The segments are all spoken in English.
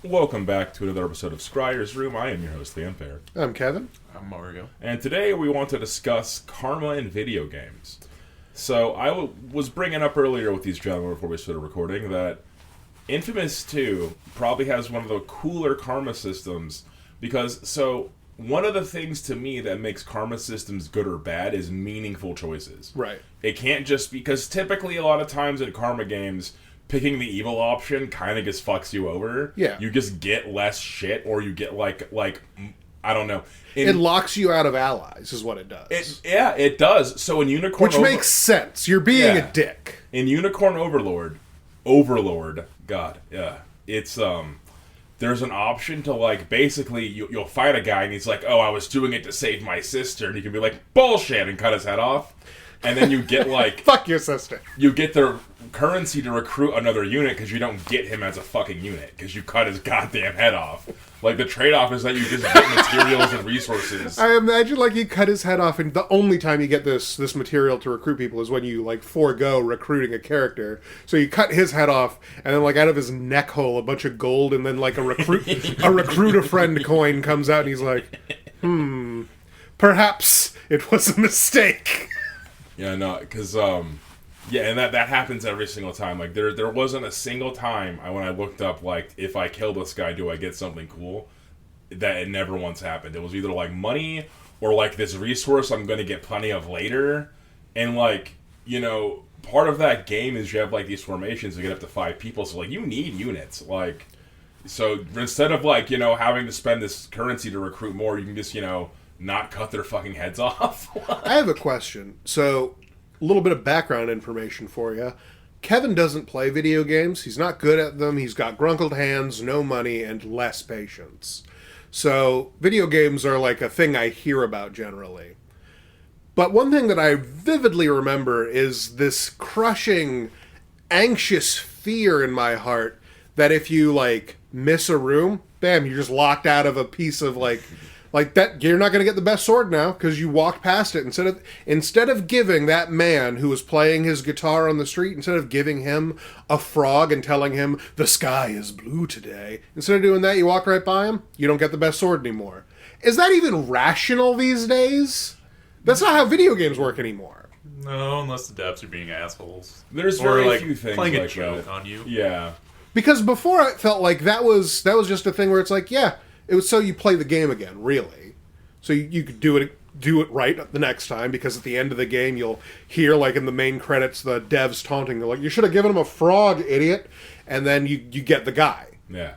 Welcome back to another episode of Scryer's Room. I am your host, Famfare. I'm Kevin. I'm Mario. And today we want to discuss karma in video games. So I was bringing up earlier with these gentlemen before we started recording that Infamous 2 probably has one of the cooler karma systems because, one of the things to me that makes karma systems good or bad is meaningful choices. Right. It can't just, because typically a lot of times in karma games, picking the evil option kind of just fucks you over. Yeah. You just get less shit, or you get like I don't know. It locks you out of allies, is what it does. It does. So in Unicorn Which makes sense. You're being a dick. In Unicorn Overlord, God, yeah. It's, there's an option to, like, basically, you'll fight a guy, and he's like, oh, I was doing it to save my sister, and you can be like, bullshit, and cut his head off. And then you get, like... Fuck your sister. You get the currency to recruit another unit because you don't get him as a fucking unit because you cut his goddamn head off. Like, the trade-off is that you just get materials and resources. I imagine, like, you cut his head off, and the only time you get this material to recruit people is when you, like, forego recruiting a character. So you cut his head off, and then, like, out of his neck hole, a bunch of gold, and then, like, a recruit a friend coin comes out, and he's like, perhaps it was a mistake. Yeah, no, because, yeah, and that happens every single time. Like, there wasn't a single time when I looked up, like, if I kill this guy, do I get something cool? That it never once happened. It was either, like, money or, like, this resource I'm going to get plenty of later. And, like, you know, part of that game is you have, like, these formations to get up to 5 people. So, like, you need units. Like, so instead of, like, you know, having to spend this currency to recruit more, you can just, you know, not cut their fucking heads off. I have a question. So, a little bit of background information for you. Kevin doesn't play video games. He's not good at them. He's got grunkled hands, no money, and less patience. So, video games are like a thing I hear about generally. But one thing that I vividly remember is this crushing, anxious fear in my heart that if you, like, miss a room, bam, you're just locked out of a piece of, like that, you're not going to get the best sword now because you walked past it. Instead of giving that man who was playing his guitar on the street, instead of giving him a frog and telling him the sky is blue today, instead of doing that, you walk right by him. You don't get the best sword anymore. Is that even rational these days? That's not how video games work anymore. No, unless the devs are being assholes. There's or, very like, few things playing like a joke that. on you. Yeah. Because before I felt like that was just a thing where it's like, yeah, it was so you play the game again, really. So you could do it right the next time, because at the end of the game you'll hear, like, in the main credits, the devs taunting. They're like, you should have given him a frog, idiot. And then you get the guy. Yeah.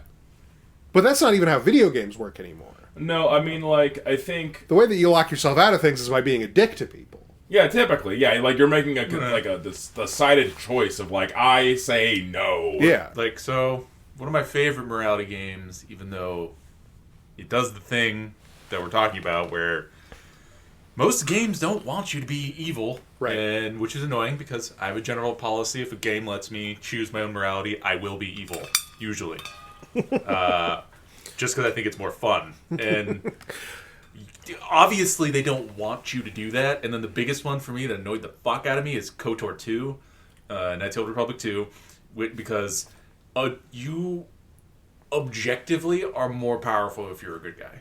But that's not even how video games work anymore. No, I mean, like, I think... The way that you lock yourself out of things is by being a dick to people. Yeah, typically. Yeah, like, you're making a decided choice of, like, I say no. Yeah. Like, so, one of my favorite morality games, even though it does the thing that we're talking about where most games don't want you to be evil, right? And which is annoying because I have a general policy: if a game lets me choose my own morality, I will be evil, usually. Just because I think it's more fun. And obviously they don't want you to do that. And then the biggest one for me that annoyed the fuck out of me is KOTOR 2, Knights of the Old Republic 2, because you objectively are more powerful if you're a good guy.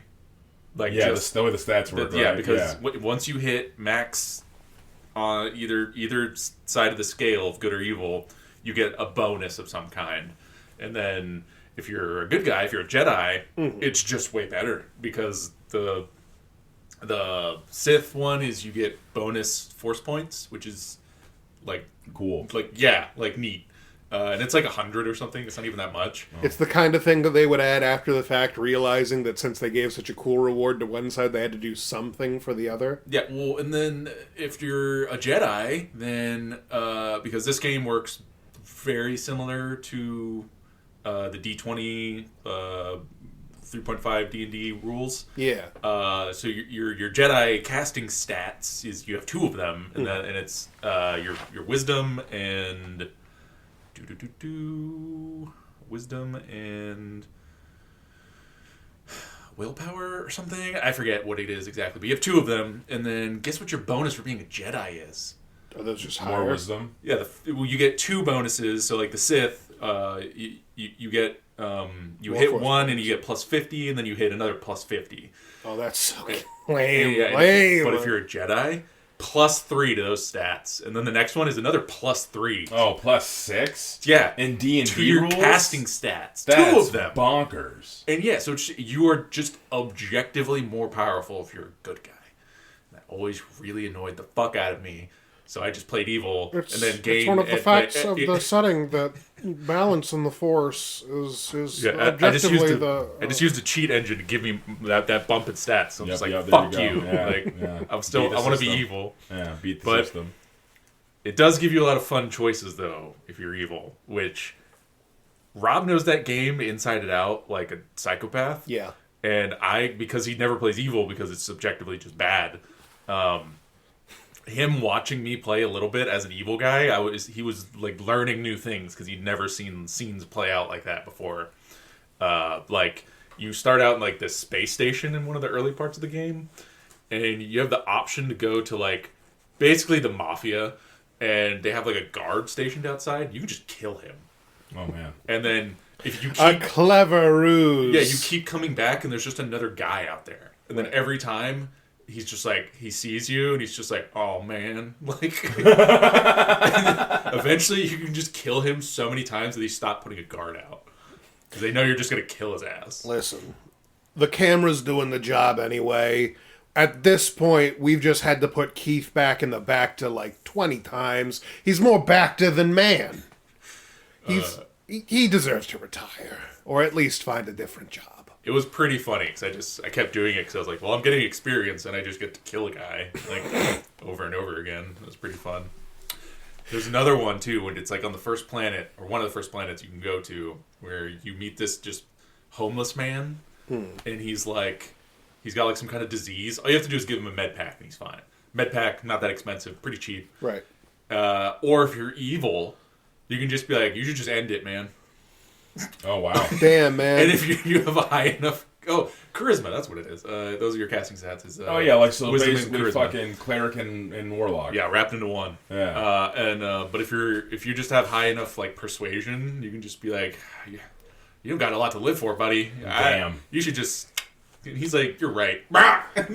Like, yeah, just the way the stats work. yeah, right? because once you hit max on either side of the scale of good or evil, you get a bonus of some kind. And then if you're a good guy, if you're a Jedi, it's just way better, because the Sith one is you get bonus force points, which is like cool. Like, yeah, like neat. And it's like 100 or something. It's not even that much. It's the kind of thing that they would add after the fact, realizing that since they gave such a cool reward to one side, they had to do something for the other. Yeah, well, and then if you're a Jedi, then, because this game works very similar to the D20 3.5 D&D rules. Yeah. So your Jedi casting stats is you have 2 of them, and and it's your wisdom and wisdom and willpower or something. I forget what it is exactly, but you have 2 of them, and then guess what your bonus for being a Jedi is? Are those just more higher? wisdom? Yeah, well, you get 2 bonuses. So like the Sith, you get you More hit force one and points. you get plus 50, and then you hit another plus 50. Oh, that's so lame. Yeah, lame. but if you're a Jedi, plus 3 to those stats, and then the next one is another plus 3. Oh, plus 6? Yeah, In D&D to your rules? casting stats. That's 2 of them. bonkers. And yeah, so you are just objectively more powerful if you're a good guy. That always really annoyed the fuck out of me. So I just played evil and then gained. It's one of the facts of the setting that balance in the Force is objectively I just used a cheat engine to give me that bump in stats. So I'm just like, there fuck go. you. Yeah, Like, yeah. I want to be evil. Yeah, beat the But- system. It does give you a lot of fun choices, though, if you're evil, which Rob knows that game inside and out like a psychopath. Yeah. And because he never plays evil because it's subjectively just bad, him watching me play a little bit as an evil guy, he was like learning new things because he'd never seen scenes play out like that before. Like you start out in like this space station in one of the early parts of the game, and you have the option to go to like basically the mafia, and they have like a guard stationed outside. You can just kill him, Oh, man. and then if you A keep clever ruse. yeah, you keep coming back, and there's just another guy out there. And then every time, he's just like, he sees you, and he's just like, oh, man. Like, eventually, you can just kill him so many times that he stopped putting a guard out. Because they know you're just going to kill his ass. Listen, the camera's doing the job anyway. At this point, we've just had to put Keith back in the Bacta like 20 times. He's more Bacta than man. He deserves to retire, or at least find a different job. It was pretty funny, because I kept doing it, because I was like, well, I'm getting experience, and I just get to kill a guy, like, over and over again. It was pretty fun. There's another one, too, when it's, like, on the first planet, or one of the first planets you can go to, where you meet this just homeless man, and he's, like, he's got, like, some kind of disease. All you have to do is give him a med pack, and he's fine. Med pack, not that expensive, pretty cheap. Right. Or if you're evil, you can just be like, you should just end it, man. Oh, wow. Damn, man. And if you have a high enough... Oh, charisma, that's what it is. Those are your casting stats. Is, Oh, yeah, like, so wisdom and basically charisma. fucking cleric and warlock. Yeah, wrapped into one. Yeah. But if you just have high enough, like, persuasion, you can just be like, you don't got a lot to live for, buddy. Damn. You should just... He's like, you're right.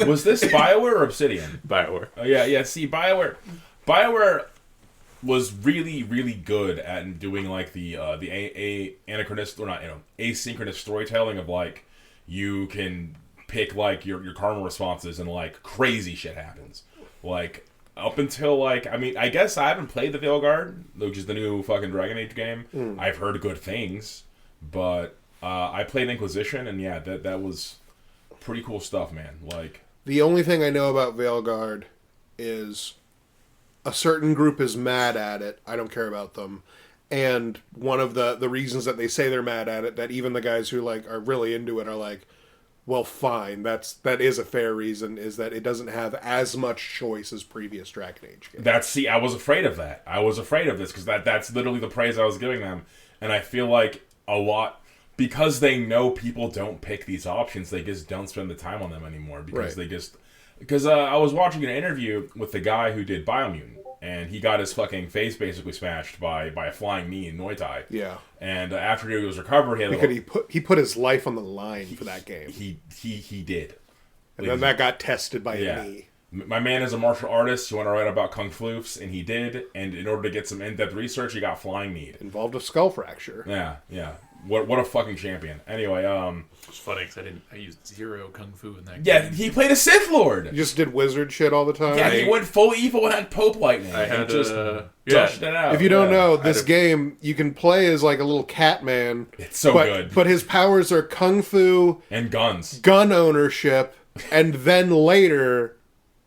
Was this BioWare or Obsidian? BioWare. Oh, yeah, see, BioWare was really, really good at doing like the anachronistic, or not, asynchronous storytelling of like you can pick like your karma responses and like crazy shit happens. Like up until like I guess I haven't played the Veilguard, which is the new fucking Dragon Age game. I've heard good things, but I played Inquisition, and yeah, that was pretty cool stuff, man. Like The only thing I know about Veilguard is a certain group is mad at it. I don't care about them. And one of the reasons that they say they're mad at it, that even the guys who like are really into it are like, well, fine, that is a fair reason, is that it doesn't have as much choice as previous Dragon Age games. I was afraid of that. I was afraid of this because that's literally the praise I was giving them, and I feel like a lot because they know people don't pick these options. They just don't spend the time on them anymore because I was watching an interview with the guy who did Biomutant, and he got his fucking face basically smashed by a flying knee in Muay Thai. Yeah. And after he was recovered, He put his life on the line for that game. He did. And then that got tested by a knee. My man is a martial artist who wanted to write about kung floofs, and he did. And in order to get some in-depth research, he got flying kneed. Involved a skull fracture. Yeah. What a fucking champion. Anyway, It's funny because I used 0 kung fu in that game. yeah, he played a Sith Lord. He just did wizard shit all the time. Yeah, he went full evil and had Pope Lightning. I had and just yeah. dushed it out. If you don't know, I this had a- game, you can play as like a little cat man. It's so good. But his powers are kung fu, And guns. gun ownership, and then later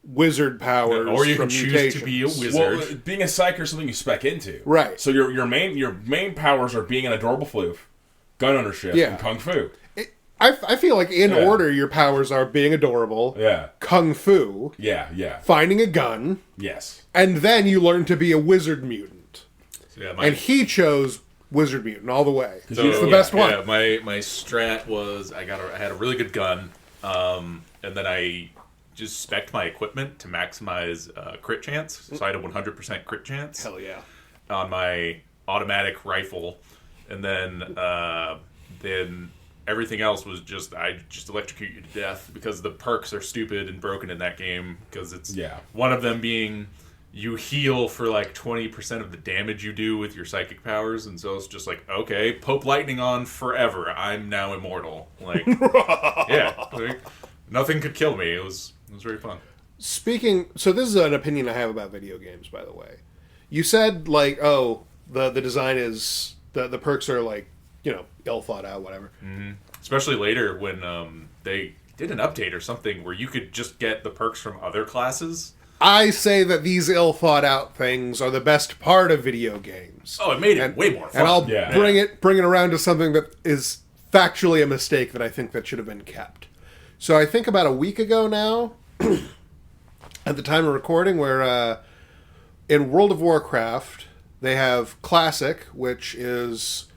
wizard powers Or you from can choose mutation. to be a wizard. Well, being a psyker is something you spec into. Right. So your main powers are being an adorable floof, gun ownership, and kung fu. I feel like in order, your powers are being adorable, Yeah. kung fu, Yeah. finding a gun, Yes. and then you learn to be a wizard mutant. So, yeah, And he chose wizard mutant all the way. So- It's the best one. Yeah, my strat was I had a really good gun, and then I just spec'd my equipment to maximize crit chance. So I had a 100% crit chance Hell yeah. on my automatic rifle. and then everything else was just I just electrocute you to death because the perks are stupid and broken in that game because it's one of them being you heal for like 20% of the damage you do with your psychic powers, and so it's just like, okay, Pope Lightning on forever. I'm now immortal. Like, like, nothing could kill me. It was very fun. So this is an opinion I have about video games, by the way. You said like, oh, the design is the perks are like, ill thought out, whatever. Mm-hmm. Especially later when they did an update or something where you could just get the perks from other classes. I say that these ill thought out things are the best part of video games. Oh, it made it way more fun. And I'll bring it around to something that is factually a mistake that I think that should have been kept. So I think about a week ago now, at the time of recording, where in World of Warcraft they have Classic, which is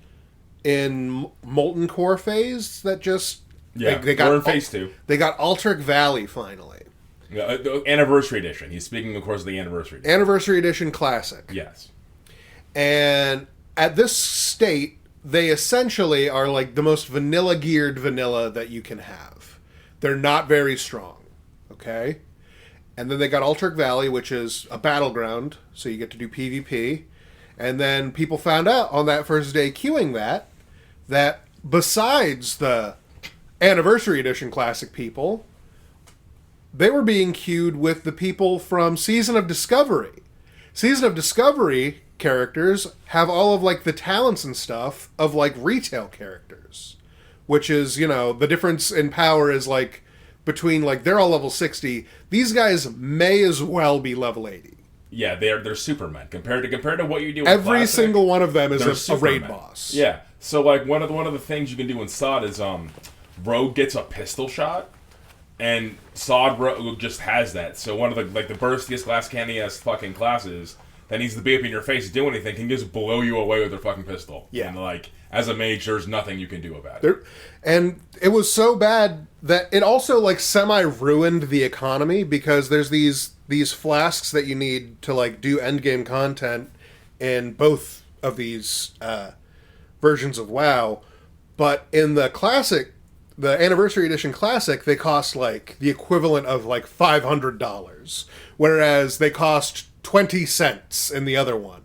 in Molten Core phase that just they got we're in phase 2. They got Altered Valley finally. Yeah, the Anniversary Edition. He's speaking, of course, of the Anniversary Edition. Anniversary Edition Classic. Yes. And at this state, they essentially are like the most vanilla-geared vanilla that you can have. They're not very strong, okay? And then they got Altered Valley, which is a battleground, so you get to do PvP. And then people found out on that first day queuing that besides the Anniversary Edition Classic people, they were being queued with the people from Season of Discovery. Season of Discovery characters have all of like the talents and stuff of like retail characters, which is, the difference in power is like between like they're all level 60. These guys may as well be level 80. Yeah, they're Supermen compared to what you do. Every Classic, single one of them is a raid boss. Yeah. So like one of the things you can do in SOD is Rogue gets a pistol shot. And Sod Rogue just has that. So one of the burstiest, glass candy-ass fucking classes that needs to be up in your face to do anything can just blow you away with their fucking pistol. Yeah. And like, as a mage, there's nothing you can do about it. And it was so bad that it also like semi-ruined the economy because there's these flasks that you need to like do endgame content in both of these versions of WoW. But in the classic... The Anniversary Edition Classic, they cost like the equivalent of like $500, whereas they cost 20 cents in the other one.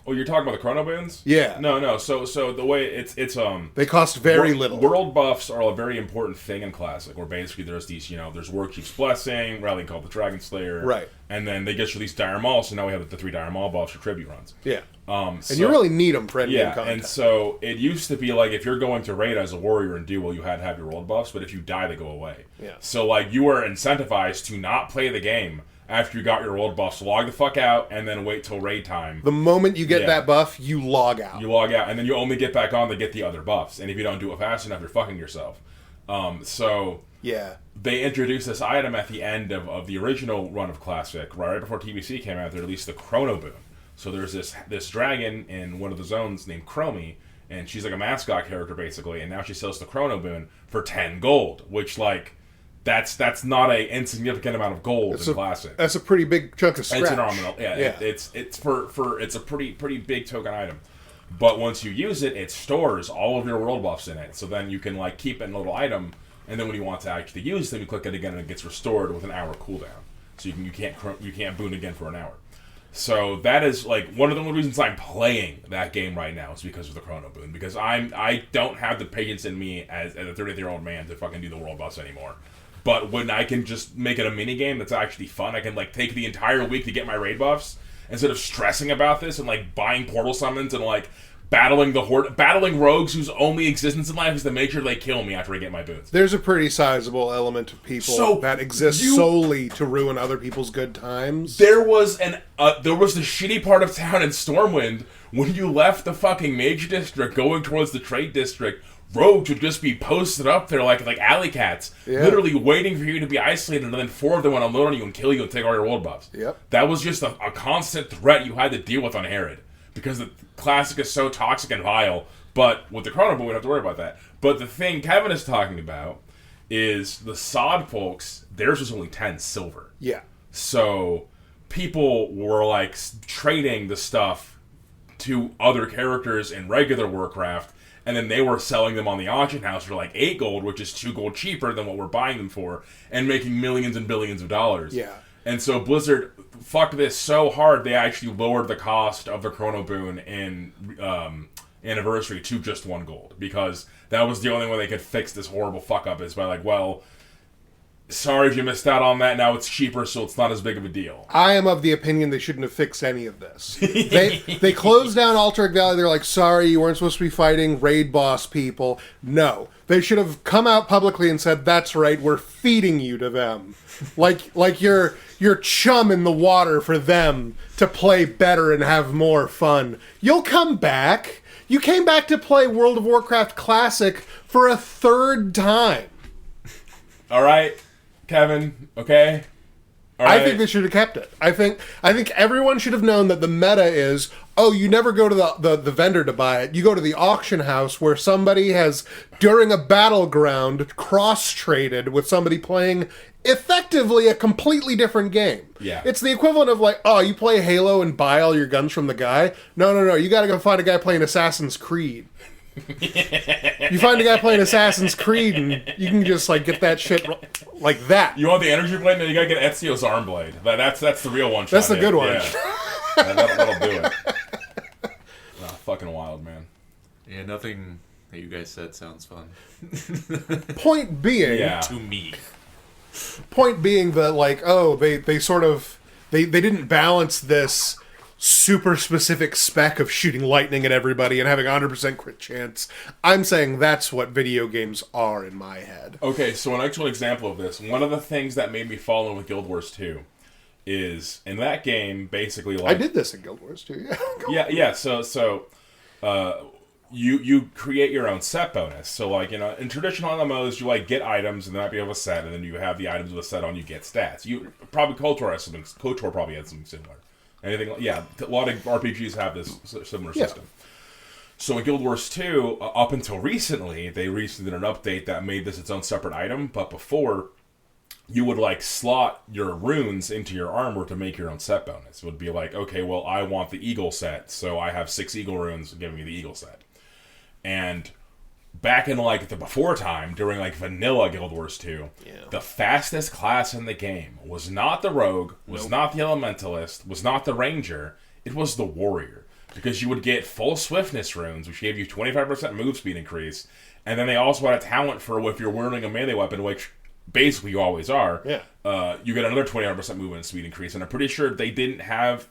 Oh, you're talking about the chrono boons? Yeah. No. So the way it's they cost very little. World buffs are a very important thing in Classic, where basically there's these, there's Warchief's Blessing, rally called the Dragon Slayer, right? And then they just released Dire Maul, so now we have the 3 Dire Maul buffs for tribute runs. Yeah. And you really need them for endgame content. And so it used to be like if you're going to raid as a warrior in duel, you had to have your world buffs, but if you die, they go away. Yeah. So like you were incentivized to not play the game after you got your world buffs, log the fuck out, and then wait till raid time. The moment you get that buff, you log out. You log out, and then you only get back on to get the other buffs. And if you don't do it fast enough, you're fucking yourself. They introduced this item at the end of the original run of Classic, right before TBC came out. They released the Chrono Boon. So there's this dragon in one of the zones named Chromie, and she's like a mascot character basically, and now she sells the Chrono Boon for 10 gold, which like that's not a insignificant amount of gold in Classic. That's a pretty big chunk of scratch. It's phenomenal. Yeah. It's a pretty big token item. But once you use it, it stores all of your world buffs in it. So then you can like keep it in a little item, and then when you want to actually use them, you click it again and it gets restored with an hour cooldown. So you can't boon again for an hour. So that is like one of the only reasons I'm playing that game right now is because of the Chrono Boon. Because I don't have the patience in me as a 30-year-old man to fucking do the world buffs anymore. But when I can just make it a mini game that's actually fun, I can like take the entire week to get my raid buffs instead of stressing about this and like buying portal summons and like battling rogues whose only existence in life is to make sure they kill me after I get my boots. There's a pretty sizable element of people that exist solely to ruin other people's good times. There was the shitty part of town in Stormwind when you left the fucking Mage District going towards the Trade District. Rogues would just be posted up there like alley cats, literally waiting for you to be isolated, and then 4 of them would unload on you and kill you and take all your world buffs. Yep. That was just a constant threat you had to deal with on Herod, because the Classic is so toxic and vile, but with the Chrono Boon, we don't have to worry about that. But the thing Kevin is talking about is the SOD folks, theirs was only 10 silver. Yeah. So people were like trading the stuff to other characters in regular Warcraft, and then they were selling them on the auction house for like 8 gold, which is 2 gold cheaper than what we're buying them for, and making millions and billions of dollars. Yeah. And so Blizzard fucked this so hard, they actually lowered the cost of the Chrono Boon in Anniversary to just 1 gold, because that was the only way they could fix this horrible fuck up, is by like, well, sorry if you missed out on that, now it's cheaper, so it's not as big of a deal. I am of the opinion they shouldn't have fixed any of this. They closed down Alterac Valley. They're like, sorry, you weren't supposed to be fighting raid boss people. No. They should have come out publicly and said, that's right, we're feeding you to them. Like you're chum in the water for them to play better and have more fun. You'll come back. You came back to play World of Warcraft Classic for a 3rd time. All right, Kevin, okay? All right. I think they should have kept it. I think everyone should have known that the meta is, you never go to the vendor to buy it. You go to the auction house where somebody has, during a battleground, cross-traded with somebody playing effectively a completely different game. Yeah. It's the equivalent of like, you play Halo and buy all your guns from the guy. No. You gotta go find a guy playing Assassin's Creed. You find a guy playing Assassin's Creed and you can just like get that shit like that. You want the energy blade? No, you gotta get Ezio's arm blade. That's the real one. That's the good one. Yeah. That'll do it. Fucking wild, man. Yeah, nothing that you guys said sounds fun. Point being, To me. Point being that like, they sort of they didn't balance this super specific spec of shooting lightning at everybody and having 100% crit chance. I'm saying that's what video games are in my head. Okay, so an actual example of this, one of the things that made me fall in with Guild Wars 2 is, in that game, basically like... I did this in Guild Wars 2, yeah. So you create your own set bonus. So, like, in traditional MMOs, you, like, get items, and then might be of a set, and then you have the items with a set on, you get stats. KOTOR has something... KOTOR probably had something similar. Anything, yeah, a lot of RPGs have this similar system. So in Guild Wars 2, up until recently, they recently did an update that made this its own separate item, but before, you would, like, slot your runes into your armor to make your own set bonus. It would be like, okay, well, I want the eagle set, so I have 6 eagle runes giving me the eagle set. And back in, like, the before time, during, like, vanilla Guild Wars 2, the fastest class in the game was not the rogue, was not the elementalist, was not the ranger, it was the warrior. Because you would get full swiftness runes, which gave you 25% move speed increase, and then they also had a talent for if you're wielding a melee weapon, which basically you always are, you get another 25% movement speed increase, and I'm pretty sure they didn't have...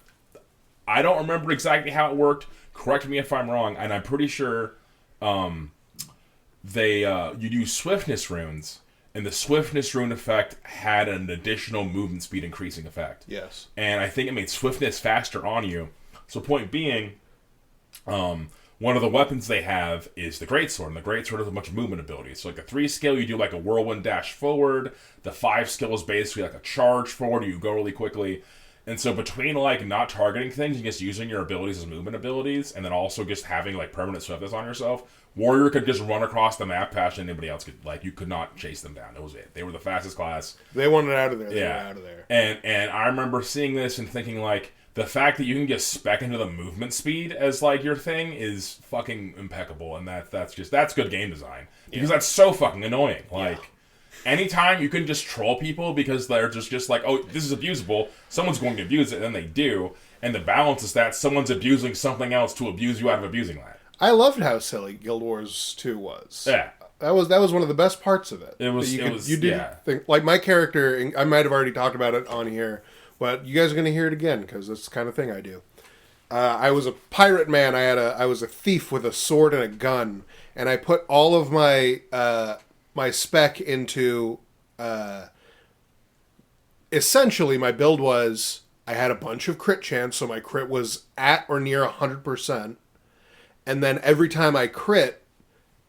I don't remember exactly how it worked, correct me if I'm wrong, and I'm pretty sure... you'd use swiftness runes, and the swiftness rune effect had an additional movement speed increasing effect. Yes. And I think it made swiftness faster on you. So point being, one of the weapons they have is the Greatsword, and the Greatsword has a bunch of movement abilities. So like the 3 skill, you do like a whirlwind dash forward. The 5 skill is basically like a charge forward, you go really quickly. And so between like not targeting things and just using your abilities as movement abilities, and then also just having like permanent swiftness on yourself, Warrior could just run across the map past anybody else could. Like, you could not chase them down. That was it. They were the fastest class. They wanted out of there. They were out of there. And I remember seeing this and thinking, like, the fact that you can just spec into the movement speed as, like, your thing is fucking impeccable. And that's good game design. Because that's so fucking annoying. Like, anytime you can just troll people because they're just like, oh, this is abusable, someone's going to abuse it, and then they do. And the balance is that someone's abusing something else to abuse you out of abusing that. I loved how silly Guild Wars 2 was. Yeah. That was one of the best parts of it. You didn't think, like, my character, I might have already talked about it on here, but you guys are going to hear it again, because that's the kind of thing I do. I was a pirate man. I was a thief with a sword and a gun, and I put all of my my spec into... essentially, my build was, I had a bunch of crit chance, so my crit was at or near 100%. And then every time I crit,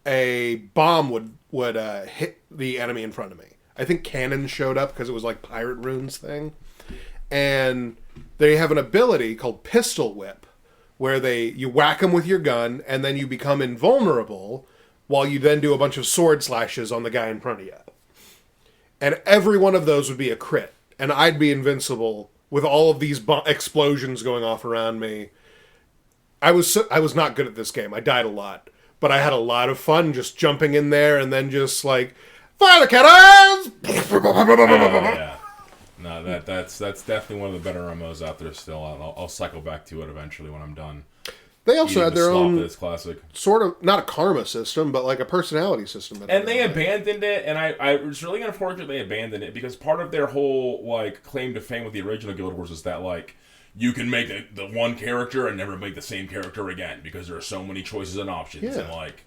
a bomb would hit the enemy in front of me. I think cannons showed up because it was like Pirate Runes thing. And they have an ability called Pistol Whip, where you whack them with your gun, and then you become invulnerable, while you then do a bunch of sword slashes on the guy in front of you. And every one of those would be a crit. And I'd be invincible with all of these explosions going off around me. I was not good at this game. I died a lot, but I had a lot of fun just jumping in there and then just like fire the cannons. Yeah. No, that's definitely one of the better MMOs out there. Still, I'll cycle back to it eventually when I'm done. They also had their own this classic sort of not a karma system, but like a personality system. And they abandoned it, and I was really unfortunate they abandoned it because part of their whole like claim to fame with the original Guild Wars is that like you can make the one character and never make the same character again because there are so many choices and options and like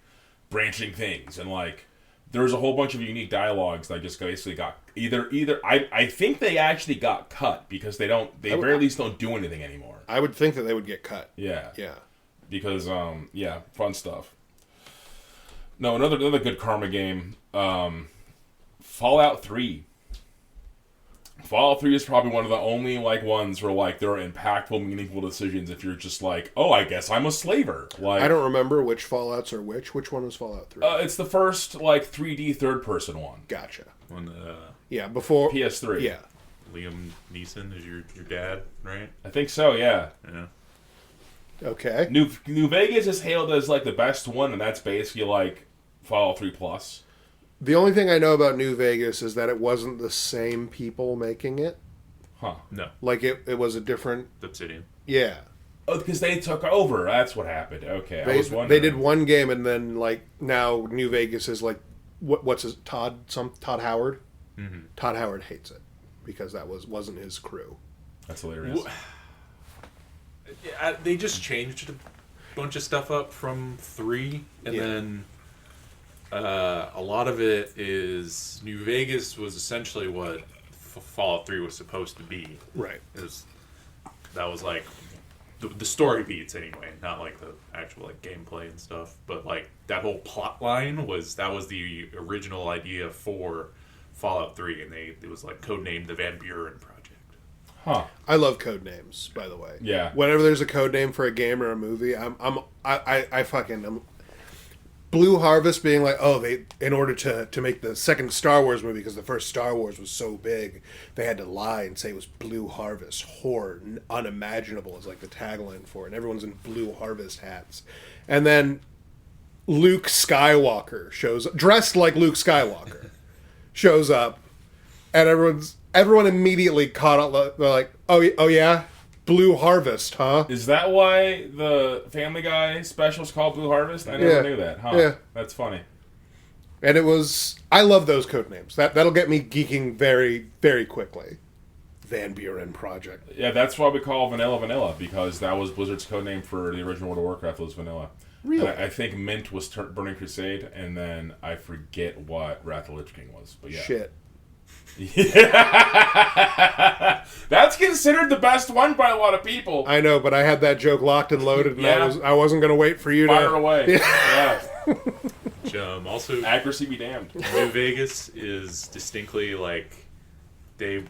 branching things and like there's a whole bunch of unique dialogues that just basically got either I think they actually got cut because they very least don't do anything anymore. I would think that they would get cut. Yeah. Yeah. Because fun stuff. No, another good karma game. Fallout 3. Fallout 3 is probably one of the only like ones where like there are impactful, meaningful decisions if you're just like, oh, I guess I'm a slaver. Like I don't remember which Fallouts are which. Which one was Fallout 3? It's the first like 3D third person one. Gotcha. When Yeah, before PS3. Yeah. Liam Neeson is your dad, right? I think so, yeah. Yeah. Okay. New Vegas is hailed as like the best one, and that's basically like Fallout 3 Plus. The only thing I know about New Vegas is that it wasn't the same people making it. Huh. No. Like it was a different Obsidian. Yeah. Oh, because they took over. That's what happened. Okay, I was wondering. They did one game and then like now New Vegas is like what's his Todd Howard? Mm-hmm. Todd Howard hates it because that wasn't his crew. That's hilarious. Yeah, they just changed a bunch of stuff up from 3, and then a lot of it is New Vegas was essentially what Fallout 3 was supposed to be. Right. That was like the story beats anyway, not like the actual like gameplay and stuff. But like that whole plot line was the original idea for Fallout 3, and it was like codenamed the Van Buren Project. Huh. I love code names, by the way. Yeah. Whenever there's a code name for a game or a movie, I'm Blue Harvest being like, oh, they in order to make the second Star Wars movie because the first Star Wars was so big, they had to lie and say it was Blue Harvest. Horror, unimaginable is like the tagline for it. And everyone's in Blue Harvest hats, and then Luke Skywalker shows dressed like Luke Skywalker shows up, and everyone immediately caught up. They're like, oh yeah, Blue Harvest, huh? Is that why the Family Guy special is called Blue Harvest? I never knew that. Huh? Yeah. That's funny. And I love those code names. That'll get me geeking very, very quickly. Van Buren Project. Yeah, that's why we call Vanilla, because that was Blizzard's code name for the original World of Warcraft was Vanilla. Really? And I think Mint was Burning Crusade, and then I forget what Wrath of the Lich King was. But yeah. Shit. Yeah. That's considered the best one by a lot of people. I know, but I had that joke locked and loaded, and I wasn't going to wait for you Fire to... away. Yeah. Also, accuracy be damned. New Vegas is distinctly like they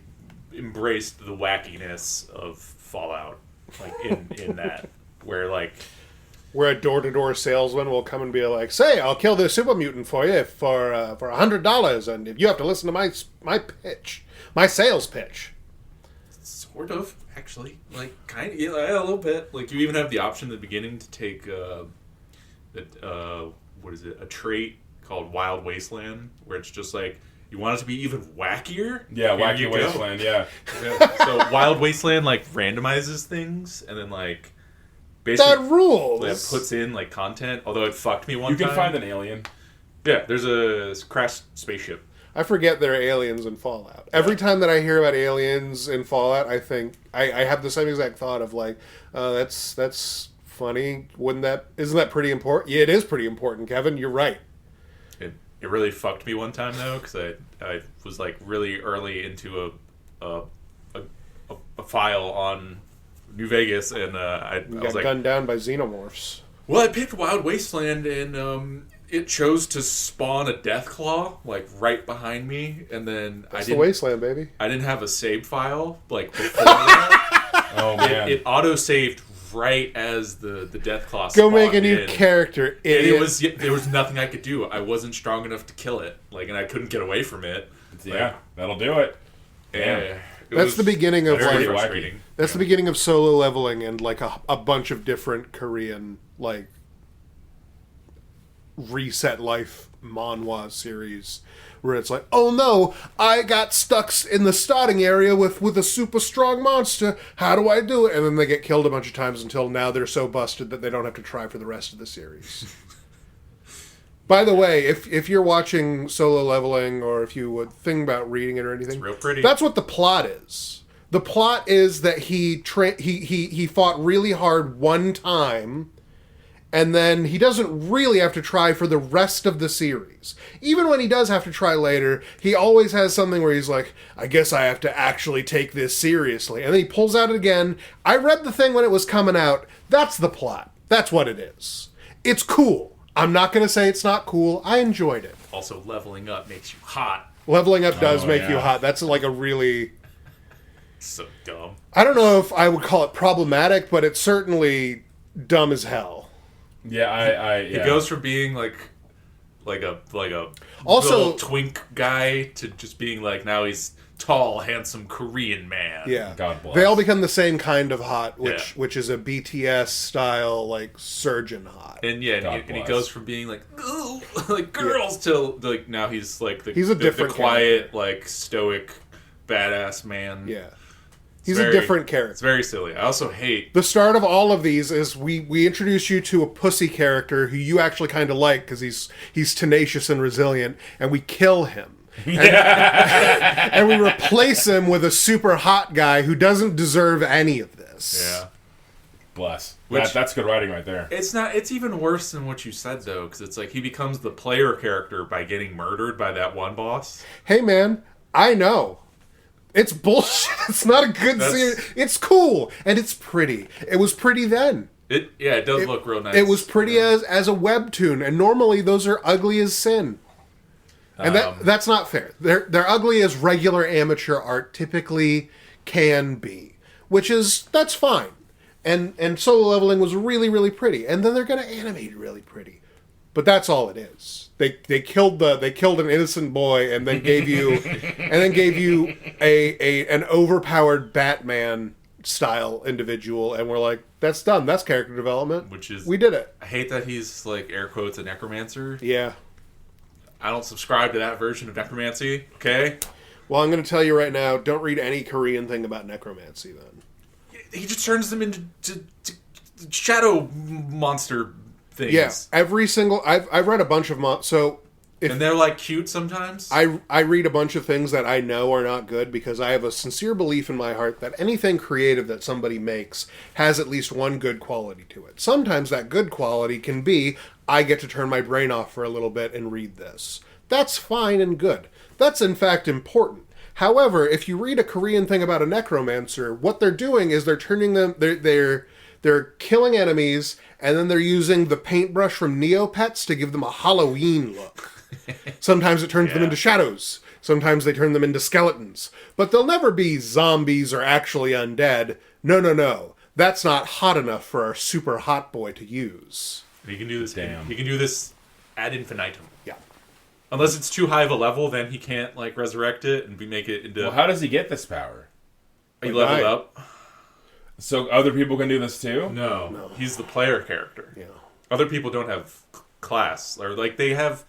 embraced the wackiness of Fallout, like in that where like where a door-to-door salesman will come and be like, say, I'll kill this super mutant for you for $100, and if you have to listen to my pitch, my sales pitch. Sort of, actually. Like, kind of, yeah, a little bit. Like, you even have the option at the beginning to take, what is it, a trait called Wild Wasteland, where it's just like, you want it to be even wackier? Yeah, Wacky Wasteland, yeah. So Wild Wasteland, like, randomizes things, and then, like, basically... That rules! Like, puts in, like, content, although it fucked me one time. You can find an alien. Yeah, there's a crashed spaceship. I forget there are aliens in Fallout. Every time that I hear about aliens in Fallout, I think I have the same exact thought of like, that's funny. Isn't that pretty important? Yeah, it is pretty important, Kevin. You're right. It really fucked me one time though, because I was like really early into a file on New Vegas, and I You was got like gunned down by xenomorphs. Well, I picked Wild Wasteland, and it chose to spawn a Deathclaw, like, right behind me, and then That's the Wasteland, baby. I didn't have a save file, like, before that. Oh, man. It auto-saved right as the Deathclaw spawned Go make a new in. character, And idiot. there was nothing I could do. I wasn't strong enough to kill it, like, and I couldn't get away from it. Yeah, that'll do it. Yeah. That's the beginning of very like frustrating. that's the beginning of Solo Leveling and like a bunch of different Korean like reset life manhwa series where it's like, oh no, I got stuck in the starting area with a super strong monster. How do I do it? And then they get killed a bunch of times until now they're so busted that they don't have to try for the rest of the series. By the way, if you're watching Solo Leveling or if you would think about reading it or anything, It's real pretty. that's what the plot is. The plot is that he fought really hard one time, and then he doesn't really have to try for the rest of the series. Even when he does have to try later, he always has something where he's like, I guess I have to actually take this seriously. And then he pulls out it again. I read the thing when it was coming out. That's the plot. That's what it is. It's cool. I'm not going to say it's not cool. I enjoyed it. Also, leveling up makes you hot. Leveling up does Oh, make yeah. you hot. That's like a really... So dumb. I don't know if I would call it problematic, but it's certainly dumb as hell. Yeah, It goes from being like a Also- little twink guy to just being like now he's tall, handsome Korean man. Yeah. God bless. They all become the same kind of hot, Yeah. which is a BTS style, like, surgeon hot. And yeah, God and he bless. goes from being like ooh, like girls till like now he's like He's a different the quiet, like stoic, badass man. Yeah. He's very- a different It's character. very silly. I also hate The start of all of these is we introduce you to a pussy character who you actually kind of like because he's tenacious and resilient, and we kill him. And we replace him with a super hot guy who doesn't deserve any of this. yeah. Bless. Which- That's good writing right there. It's not. It's even worse than what you said though, because it's like he becomes the player character by getting murdered by that one boss. Hey man, I know. It's bullshit. It's not a good That's- series. It's cool and it's pretty. It was pretty then. It does look real nice. It was pretty as a webtoon, and normally those are ugly as sin. And that's not fair. They're ugly as regular amateur art typically can be, that's fine. And Solo Leveling was really, really pretty, and then they're going to animate it really pretty, but that's all it is. They killed an innocent boy and then gave you an overpowered Batman style individual, and we're like, that's done. That's character development. Which is we did it. I hate that he's like air quotes a necromancer. Yeah. I don't subscribe to that version of necromancy. Okay, Well, I'm going to tell you right now, don't read any Korean thing about necromancy then. he just turns them into to shadow monster things. Yeah, every single... I've read a bunch of... and they're like cute sometimes. I read a bunch of things that I know are not good because I have a sincere belief in my heart that anything creative that somebody makes has at least one good quality to it. Sometimes that good quality can be, I get to turn my brain off for a little bit and read this. That's fine and good. That's in fact important. However, if you read a Korean thing about a necromancer, what they're doing is they're turning them... They're killing enemies, and then they're using the paintbrush from Neopets to give them a Halloween look. Sometimes it turns them into shadows. Sometimes they turn them into skeletons. But they'll never be zombies or actually undead. No. That's not hot enough for our super hot boy to use. And he can do this. Damn. He can do this ad infinitum. Yeah. Unless it's too high of a level, then he can't like resurrect it and make it into. Well, how does he get this power? He leveled Right. up. So other people can do this too? No, he's the player character. Yeah. Other people don't have class, or like they have.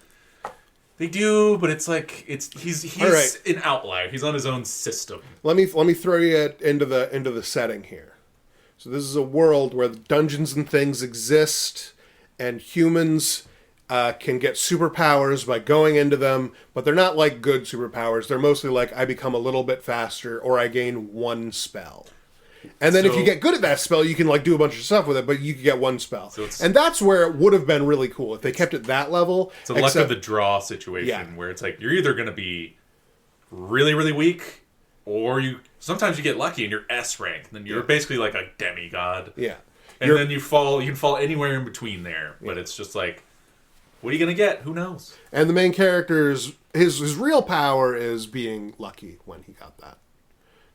They do, but it's like he's All right. an outlier. He's on his own system. Let me throw you into the setting here. So this is a world where dungeons and things exist, and humans can get superpowers by going into them, but they're not like good superpowers. They're mostly like, I become a little bit faster, or I gain one spell. And then if So- you get good at that spell, you can like do a bunch of stuff with it, but you can get one spell. So it's- and that's where it would have been really cool if they kept it that level. It's a luck of the draw situation Yeah. where it's like you're either going to be really, really weak, or sometimes you get lucky and you're S rank, and then you're basically like a demigod. Yeah. And then you can fall anywhere in between there. But it's just like, what are you going to get? Who knows? And the main character's his real power is being lucky when he got that.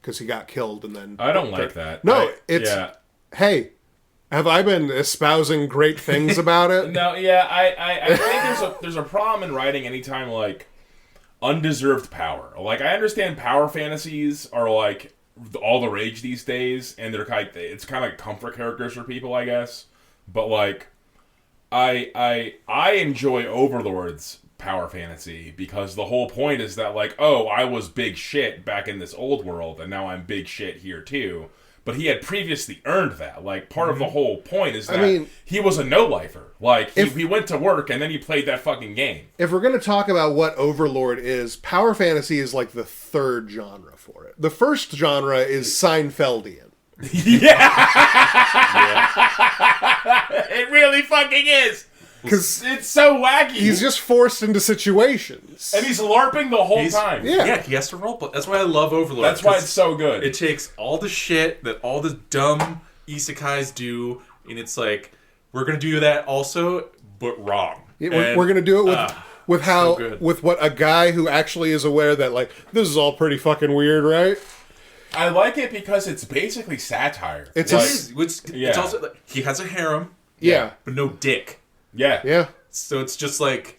Because he got killed and then... I don't like that. No, Hey, have I been espousing great things about it? No, yeah, I think there's a problem in writing anytime like undeserved power. Like, I understand power fantasies are like all the rage these days, and it's kind of comfort characters for people, I guess. But like, I enjoy Overlord's power fantasy because the whole point is that like, oh, I was big shit back in this old world, and now I'm big shit here too. But he had previously earned that. Like, part of the whole point is that he was a no-lifer. Like, he went to work, and then he played that fucking game. If we're going to talk about what Overlord is, power fantasy is like the third genre for it. The first genre is Seinfeldian. Yeah! It really fucking is! Because it's so wacky. He's just forced into situations. And he's LARPing the whole time. Yeah, he has to roleplay. That's why I love Overlord. That's why it's so good. It takes all the shit that all the dumb isekais do, and it's like, we're going to do that also, but wrong. Yeah, we're going to do it with what a guy who actually is aware that, like, this is all pretty fucking weird, right? I like it because it's basically satire. It's also, like, he has a harem, but no dick. Yeah. Yeah. So it's just like,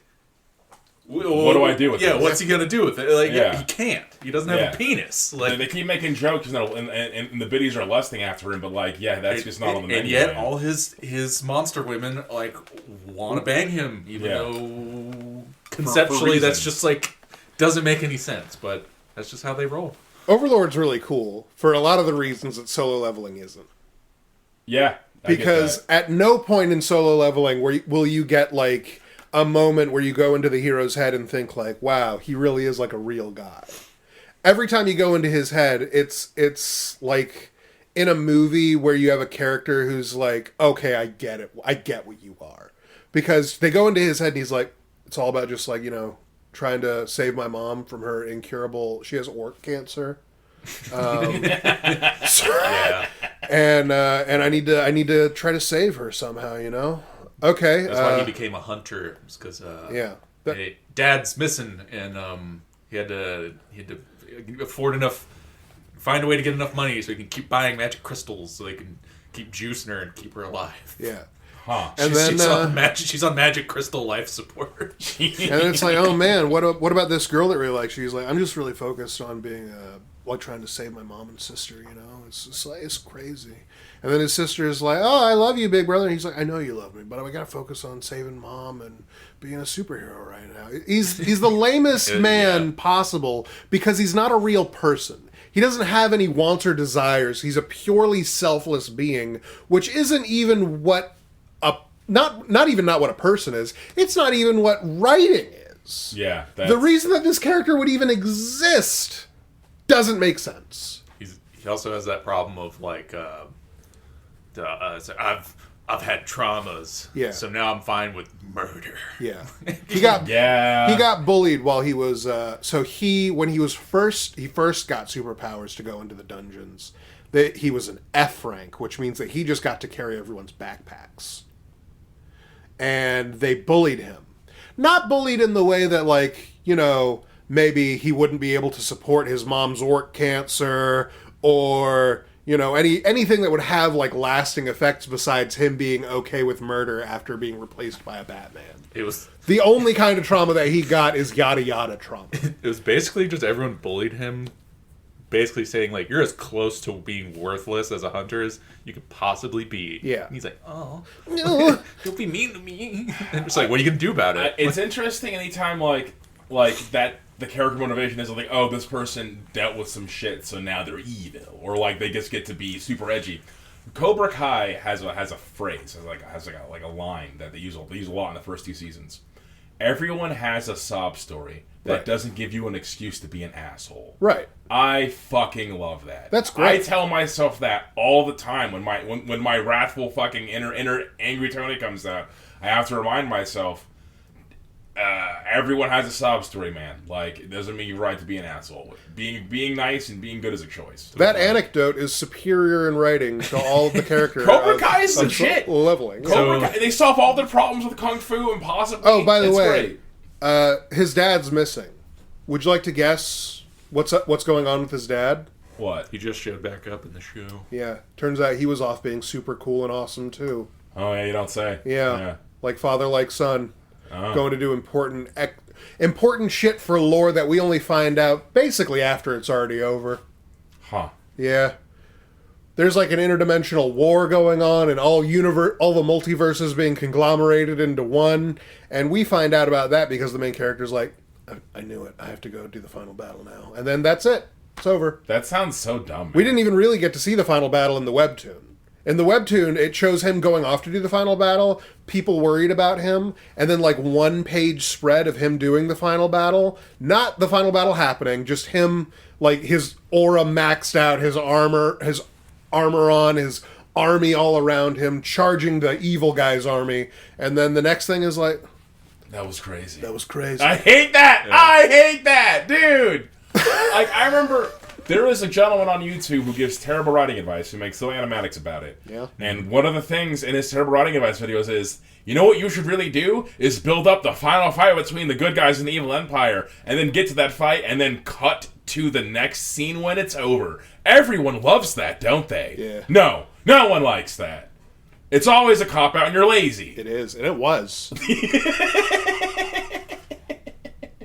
what do I do with this? What's he gonna do with it? Like, he can't. He doesn't have a penis. Like, they keep making jokes, and the biddies are lusting after him, but like, that's just not on the menu. And yet, all his monster women like want to bang him, even though conceptually that's just like doesn't make any sense. But that's just how they roll. Overlord's really cool for a lot of the reasons that solo leveling isn't. Yeah. Because at no point in solo leveling will you get like a moment where you go into the hero's head and think like, wow, he really is like a real guy. Every time you go into his head, it's like in a movie where you have a character who's like, okay, I get it. I get what you are. Because they go into his head and he's like, it's all about just like, trying to save my mom from her incurable, she has orc cancer. And I need to try to save her somehow, Okay. That's why he became a hunter, because Dad's missing, and he had to find a way to get enough money so he can keep buying magic crystals so they can keep juicing her and keep her alive. Yeah. Huh. And she's on magic crystal life support. And it's like, oh man, what about this girl that really likes? She's like, I'm just really focused on being like trying to save my mom and sister. It's just like, it's crazy. And then his sister is like, oh, I love you, big brother. And he's like, I know you love me, but I got to focus on saving mom and being a superhero right now. He's the lamest man possible because he's not a real person. He doesn't have any wants or desires. He's a purely selfless being, which isn't even what not what a person is. It's not even what writing is. Yeah. The reason that this character would even exist doesn't make sense. He also has that problem of like, I've had traumas, so now I'm fine with murder. Yeah, he got bullied while he was. When he first got superpowers to go into the dungeons, he was an F rank, which means that he just got to carry everyone's backpacks, and they bullied him. Not bullied in the way that like maybe he wouldn't be able to support his mom's orc cancer or. Anything that would have like lasting effects besides him being okay with murder after being replaced by a Batman. It was the only kind of trauma that he got is yada yada trauma. It was basically just everyone bullied him, basically saying like, you're as close to being worthless as a hunter as you could possibly be. Yeah. And he's like, oh no, don't be mean to me. And it's like, what are you gonna do about it? It's interesting anytime like that. The character motivation is like, oh, this person dealt with some shit, so now they're evil, or like they just get to be super edgy. Cobra Kai has a phrase, has a line that they use a lot in the first 2 seasons. Everyone has a sob story that doesn't give you an excuse to be an asshole. Right. I fucking love that. That's great. I tell myself that all the time when my wrathful fucking inner angry Tony comes out. I have to remind myself. Everyone has a sob story, man. Like, it doesn't mean you're right to be an asshole. Being nice and being good is a choice. That anecdote is superior in writing to all of the characters. Cobra Kai is the shit. Leveling. Cobra Kai, they solve all their problems with kung fu and possibly. Oh, by the way, his dad's missing. Would you like to guess what's going on with his dad? What? He just showed back up in the show. Yeah, turns out he was off being super cool and awesome too. Oh yeah, you don't say. Yeah. Like father, like son. Oh. Going to do important important shit for lore that we only find out basically after it's already over. Huh. Yeah. There's like an interdimensional war going on, and all the multiverses being conglomerated into one, and we find out about that because the main character's like, I knew it. I have to go do the final battle now. And then that's it. It's over. That sounds so dumb, man. We didn't even really get to see the final battle in the webtoon. In the webtoon, it shows him going off to do the final battle, people worried about him, and then like 1-page spread of him doing the final battle. Not the final battle happening, just him, like his aura maxed out, his armor on, his army all around him, charging the evil guy's army. And then the next thing is like... That was crazy. That was crazy. I hate that! Yeah. I hate that! Dude! Like, I remember... There is a gentleman on YouTube who gives terrible writing advice, who makes silly animatics about it. Yeah. And one of the things in his terrible writing advice videos is, you know what you should really do? Is build up the final fight between the good guys and the evil empire, and then get to that fight, and then cut to the next scene when it's over. Everyone loves that, don't they? Yeah. No. No one likes that. It's always a cop-out and you're lazy. It is, and it was.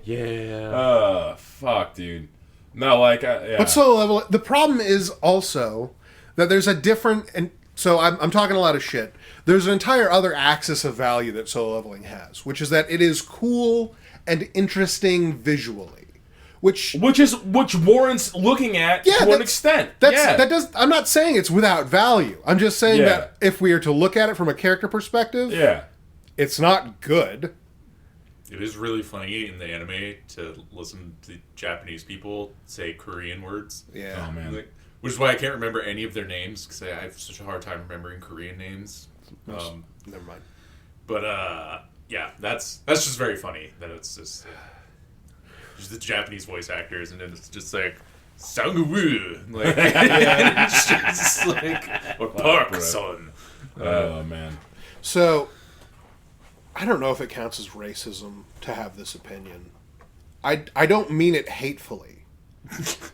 Yeah. Fuck, dude. No, like, yeah. But Solo Level, the problem is also that there's a different, and so I'm talking a lot of shit. There's an entire other axis of value that Solo Leveling has, which is that it is cool and interesting visually. Which warrants looking at to an extent. I'm not saying it's without value. I'm just saying that if we are to look at it from a character perspective, it's not good. It is really funny in the anime to listen to Japanese people say Korean words. Yeah. Oh, man. Which is why I can't remember any of their names, because I have such a hard time remembering Korean names. Never mind. But, yeah, that's just very funny that it's just the Japanese voice actors, and then it's just like, Sangu-woo! Like, it's just like, or Park-son. Oh, man. So... I don't know if it counts as racism to have this opinion. I don't mean it hatefully.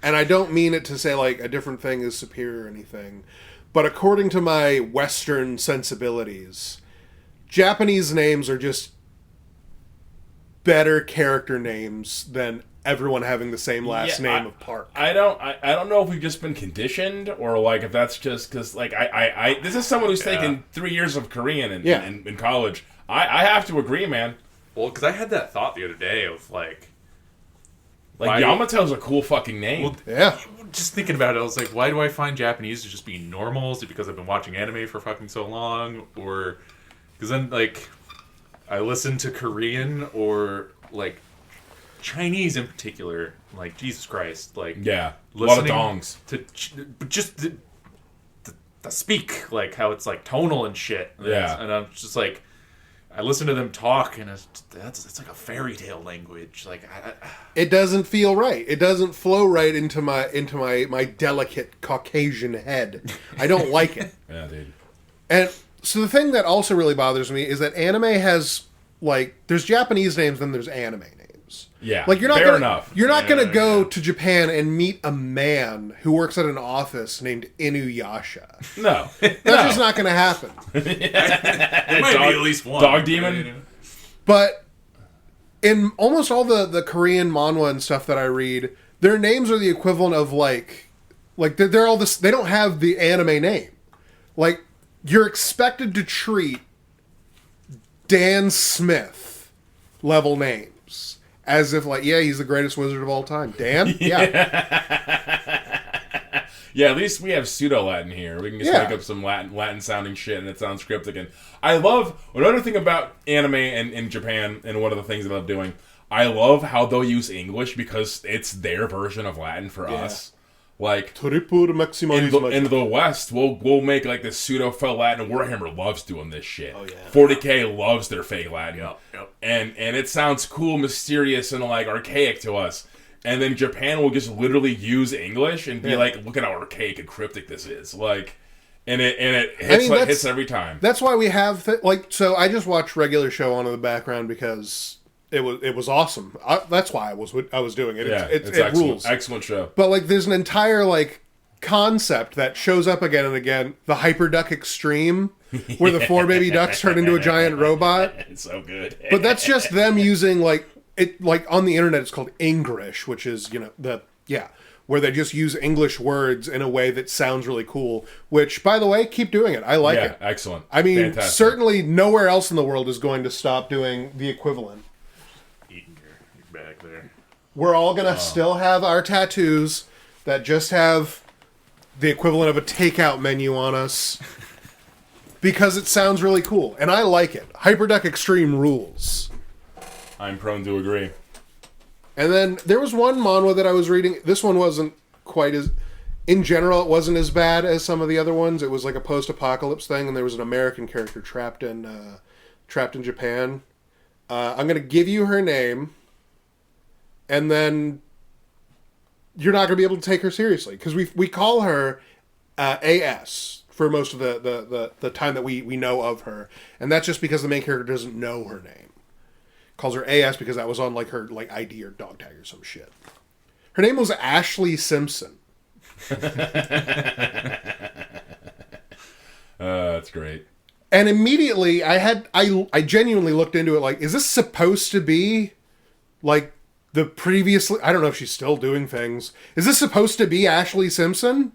And I don't mean it to say, like, a different thing is superior or anything. But according to my Western sensibilities, Japanese names are just better character names than everyone having the same last name of Park. I don't know if we've just been conditioned, or, like, if that's just because, like, I this is someone who's taken 3 years of Korean in college. I have to agree, man. Well, because I had that thought the other day of, like Yamato's a cool fucking name. Well, yeah. Just thinking about it, I was like, why do I find Japanese to just be normal? Is it because I've been watching anime for fucking so long? Or... Because then, like, I listen to Korean or, like, Chinese in particular. Like, Jesus Christ. Like, yeah. A lot of dongs. But just the speak. Like, how it's, like, tonal and shit. Yeah. And I'm just like... I listen to them talk, and it's like a fairy tale language. Like it doesn't feel right. It doesn't flow right into my delicate Caucasian head. I don't like it. Yeah, dude. And so the thing that also really bothers me is that anime has, like, there's Japanese names, then there's anime names. Yeah, like, you're not gonna go to Japan and meet a man who works at an office named Inuyasha. No. That's just not gonna happen. There might be at least one. Dog demon? But in almost all the Korean manhwa and stuff that I read, their names are the equivalent of, like they're all this, they don't have the anime name. Like, you're expected to treat Dan Smith level names as if, like, yeah, he's the greatest wizard of all time. Dan? Yeah. Yeah, at least we have pseudo-Latin here. We can just make up some Latin-sounding shit, and it sounds cryptic. And I love... Another thing about anime in Japan, and one of the things that I love doing, I love how they'll use English because it's their version of Latin for us. Like, in the West, we'll make, like, this pseudo-faux Latin. Warhammer loves doing this shit. Oh, yeah. 40K loves their fake Latin. Yep. And it sounds cool, mysterious, and, like, archaic to us. And then Japan will just literally use English and be like, look at how archaic and cryptic this is. Like, and it hits, hits every time. That's why we have, so I just watched regular show on in the background because it was awesome. That's why I was doing it. It's excellent, rules. Excellent show. But, like, there's an entire, like, concept that shows up again and again. The Hyperduck Extreme, where the 4 baby ducks turn into a giant robot. It's so good. But that's just them using, like, it like on the internet it's called English, which is where they just use English words in a way that sounds really cool. Which, by the way, keep doing it. I like it. Excellent. I mean, Fantastic. certainly nowhere else in the world is going to stop doing the equivalent. Eating your bag there. We're all gonna still have our tattoos that just have the equivalent of a takeout menu on us because it sounds really cool and I like it. Hyperduck Extreme rules. I'm prone to agree. And then there was one manhwa that I was reading. This one wasn't quite as... In general, it wasn't as bad as some of the other ones. It was like a post-apocalypse thing, and there was an American character trapped in Japan. I'm going to give you her name, and then you're not going to be able to take her seriously. Because we call her AS for most of the time that we know of her. And that's just because the main character doesn't know her name. Calls her AS because that was on like her like ID or dog tag or some shit. Her name was Ashley Simpson. That's great. And immediately I genuinely looked into it like, is this supposed to be like the previously... I don't know if she's still doing things. Is this supposed to be Ashley Simpson?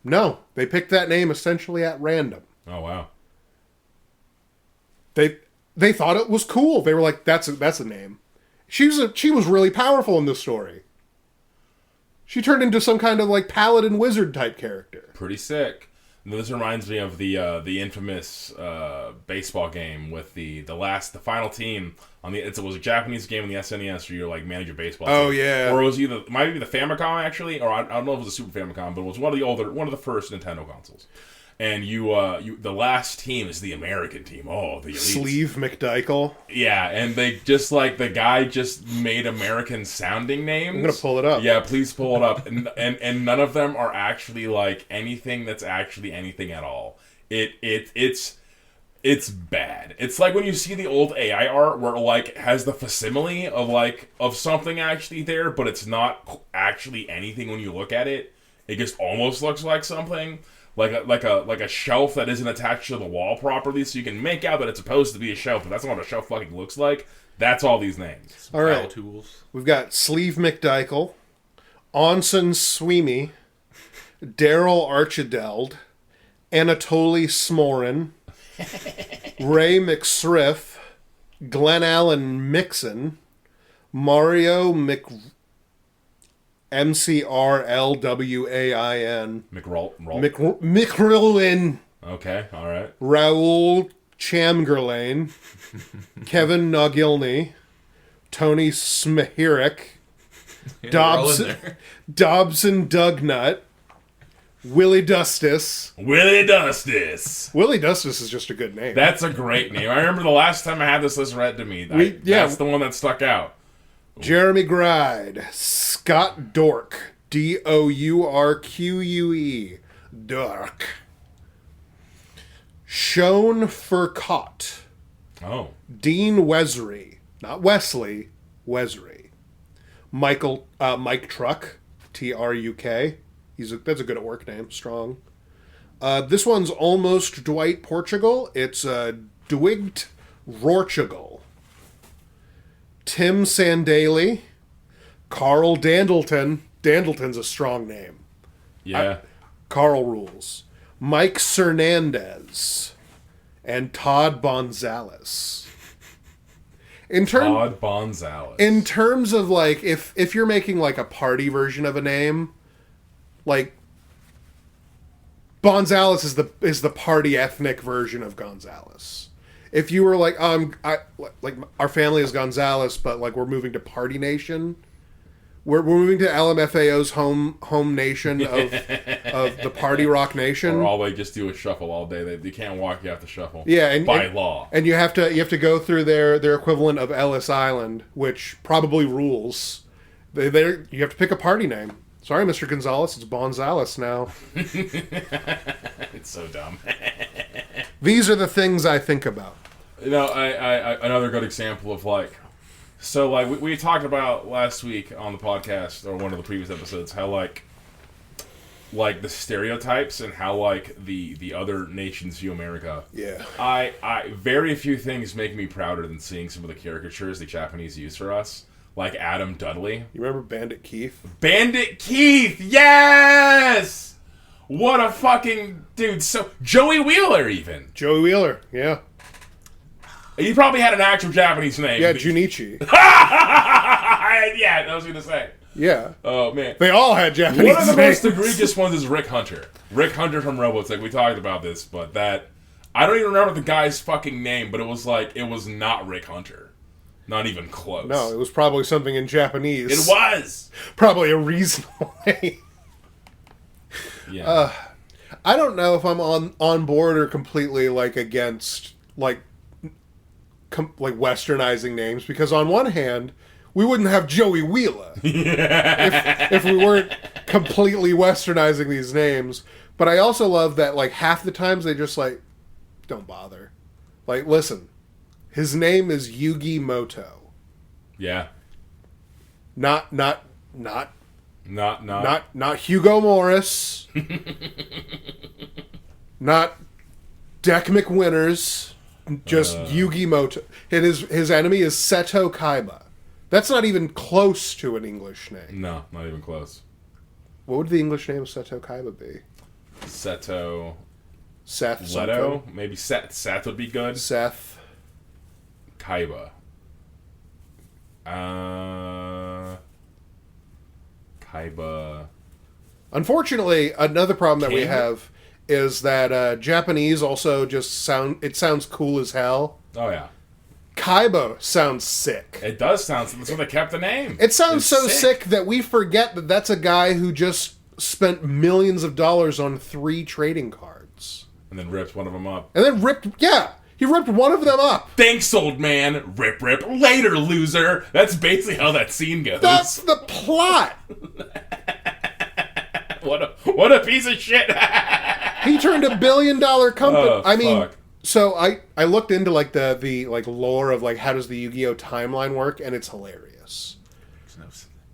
No. They picked that name essentially at random. Oh, wow. They thought it was cool. They were like, that's a name. She was really powerful in this story. She turned into some kind of like paladin wizard type character. Pretty sick. And this reminds me of the infamous baseball game with the final team on it was a Japanese game on the SNES where you like manage a baseball team. Oh yeah. Or it was might be the Famicom actually, or I don't know if it was a Super Famicom, but it was one of the first Nintendo consoles. And the last team is the American team. Oh, the elite. Sleeve McDykel. Yeah, and they just like the guy just made American sounding names. I'm gonna pull it up. Yeah, please pull it up. And none of them are actually like anything that's actually anything at all. It's bad. It's like when you see the old AI art where it like has the facsimile of something actually there, but it's not actually anything when you look at it. It just almost looks like something. Like a shelf that isn't attached to the wall properly, so you can make out that it's supposed to be a shelf, but that's not what a shelf fucking looks like. That's all these names. All right, tools. We've got Sleeve McDykel, Onsen Sweeney, Daryl Archideld, Anatoly Smorin, Ray McSriff, Glenn Allen Mixon, Mario McRLWAIN. McRilwin. Okay, alright. Raoul Chamberlain. Kevin Nogilny. Tony Smahirik. Dobson Dugnut. Willie Dustis. Willie Dustis. Willie Dustis is just a good name. That's a great name. I remember the last time I had this list read to me. That's the one that stuck out. Jeremy Gride, Scott Dork, Dourque, Dork, Sean Furcott, Dean Wesry, not Wesley, Wesry, Mike Truck, Truk, that's a good at work name, strong. This one's almost Dwight Portugal. It's Dwigt Rortugal. Tim Sandaly, Carl Dandleton. Dandleton's a strong name. Yeah. Carl rules. Mike Cernandez. And Todd Bonzales. Todd Bonzales. In terms of, like, if you're making, like, a party version of a name, like, Bonzales is the party ethnic version of Gonzalez. If you were like, our family is Gonzalez, but like we're moving to Party Nation, we're moving to LMFAO's home nation of the Party Rock Nation. Or all they just do is shuffle all day. You can't walk; you have to shuffle. Yeah, by law. And you have to go through their equivalent of Ellis Island, which probably rules. You have to pick a party name. Sorry, Mr. Gonzalez, it's Bonzales now. It's so dumb. These are the things I think about. You know, I another good example of like, so like we talked about last week on the podcast or one of the previous episodes how like like the stereotypes and how like the other nations view America. Yeah. I very few things make me prouder than seeing some of the caricatures the Japanese use for us, like Adam Dudley. You remember Bandit Keith? Bandit Keith, yes. What a fucking dude! So Joey Wheeler, even Joey Wheeler, yeah. he probably had an actual Japanese name. Yeah, Junichi. Yeah, I was gonna say. Yeah. Oh man, They all had Japanese one of the names. most egregious ones is Rick Hunter. Rick Hunter from Robotech. We talked about this, but that I don't even remember the guy's fucking name, but it was not Rick Hunter, not even close. No, it was probably something in Japanese. It was Probably a reasonable name. Yeah. I don't know if I'm on board or completely like against like westernizing names, because on one hand we wouldn't have Joey Wheeler if we weren't completely westernizing these names. But I also love that like half the times they just like don't bother. Like, listen, his name is Yugi Moto. Yeah. Not Hugo Morris. Not Deck McWinters. Just Yugi Moto. His enemy is Seto Kaiba. That's not even close to an English name. No, not even close. What would the English name of Seto Kaiba be? Seto. Seth Leto? something? Maybe Seth. Seth would be good. Seth. Kaiba. Kaiba. Unfortunately, another problem that we King? have is that Japanese also just sounds cool as hell. Oh, yeah. Kaiba sounds sick. It does sound... That's why they kept the name. It sounds It's so sick that we forget that that's a guy who just spent millions of dollars on 3 trading cards. And then ripped one of them up. And then he ripped one of them up. Thanks, old man. Rip, rip. Later, loser. That's basically how that scene goes. That's the plot. What a piece of shit. He turned $1 billion company. Oh, I mean, fuck. so I looked into like the like lore of like how does the Yu-Gi-Oh timeline work, and it's hilarious.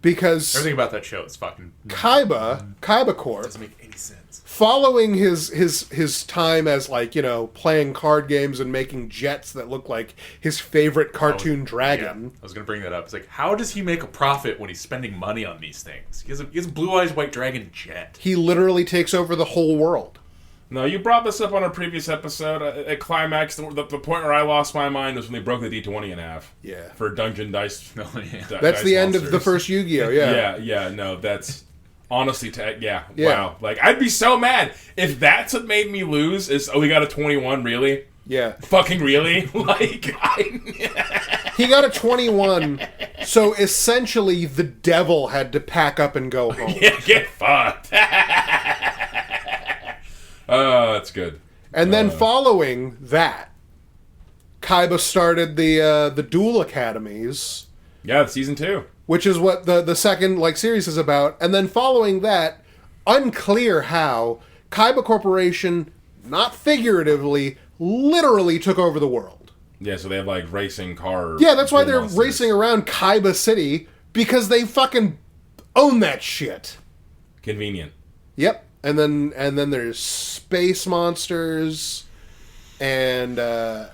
Because everything about that show is fucking Kaiba Corp doesn't make any sense. Following his time as like, you know, playing card games and making jets that look like his favorite cartoon dragon. Yeah, I was going to bring that up. It's like, how does he make a profit when he's spending money on these things? He has a Blue Eyes White Dragon jet. He literally takes over the whole world. No, you brought this up on a previous episode. At Climax, the point where I lost my mind was when they broke the D20 in half. Yeah. For Dungeon Dice. Oh, yeah. That's Dice the end monsters. of the first Yu-Gi-Oh, yeah. Yeah, no, that's... Honestly, wow. Like, I'd be so mad if that's what made me lose is, we got a 21, really? Yeah. Fucking really? He got a 21, so essentially the devil had to pack up and go home. Yeah, get fucked. Oh, that's good. And then following that, Kaiba started the Duel Academies. Yeah, it's season 2. Which is what the second series is about. And then following that, unclear how, Kaiba Corporation, not figuratively, literally took over the world. Yeah, so they have racing cars. Yeah, that's why they're racing around Kaiba City, because they fucking own that shit. Convenient. Yep. And then there's space monsters, and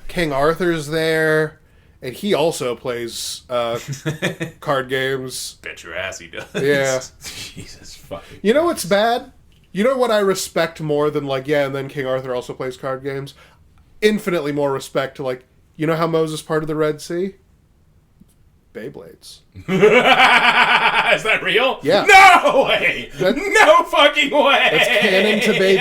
King Arthur's there. And he also plays card games. Bet your ass he does. Yeah. Jesus fucking. You know what's bad? You know what I respect more than and then King Arthur also plays card games? Infinitely more respect to you know how Mosus parted the Red Sea? Beyblades. Is that real? Yeah. No way! No fucking way! That's canon to Beyblade.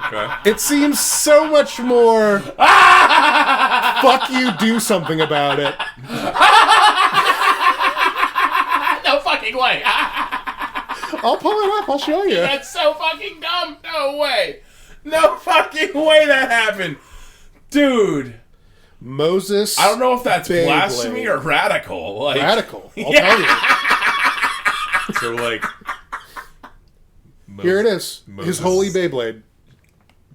Okay. It seems so much more fuck you, do something about it. No fucking way! I'll pull it up, I'll show you. That's so fucking dumb! No way! No fucking way that happened! Dude! Moses. I don't know if that's Beyblade. blasphemy or radical. Radical. I'll tell you. So Here it is. His Moses. holy Beyblade.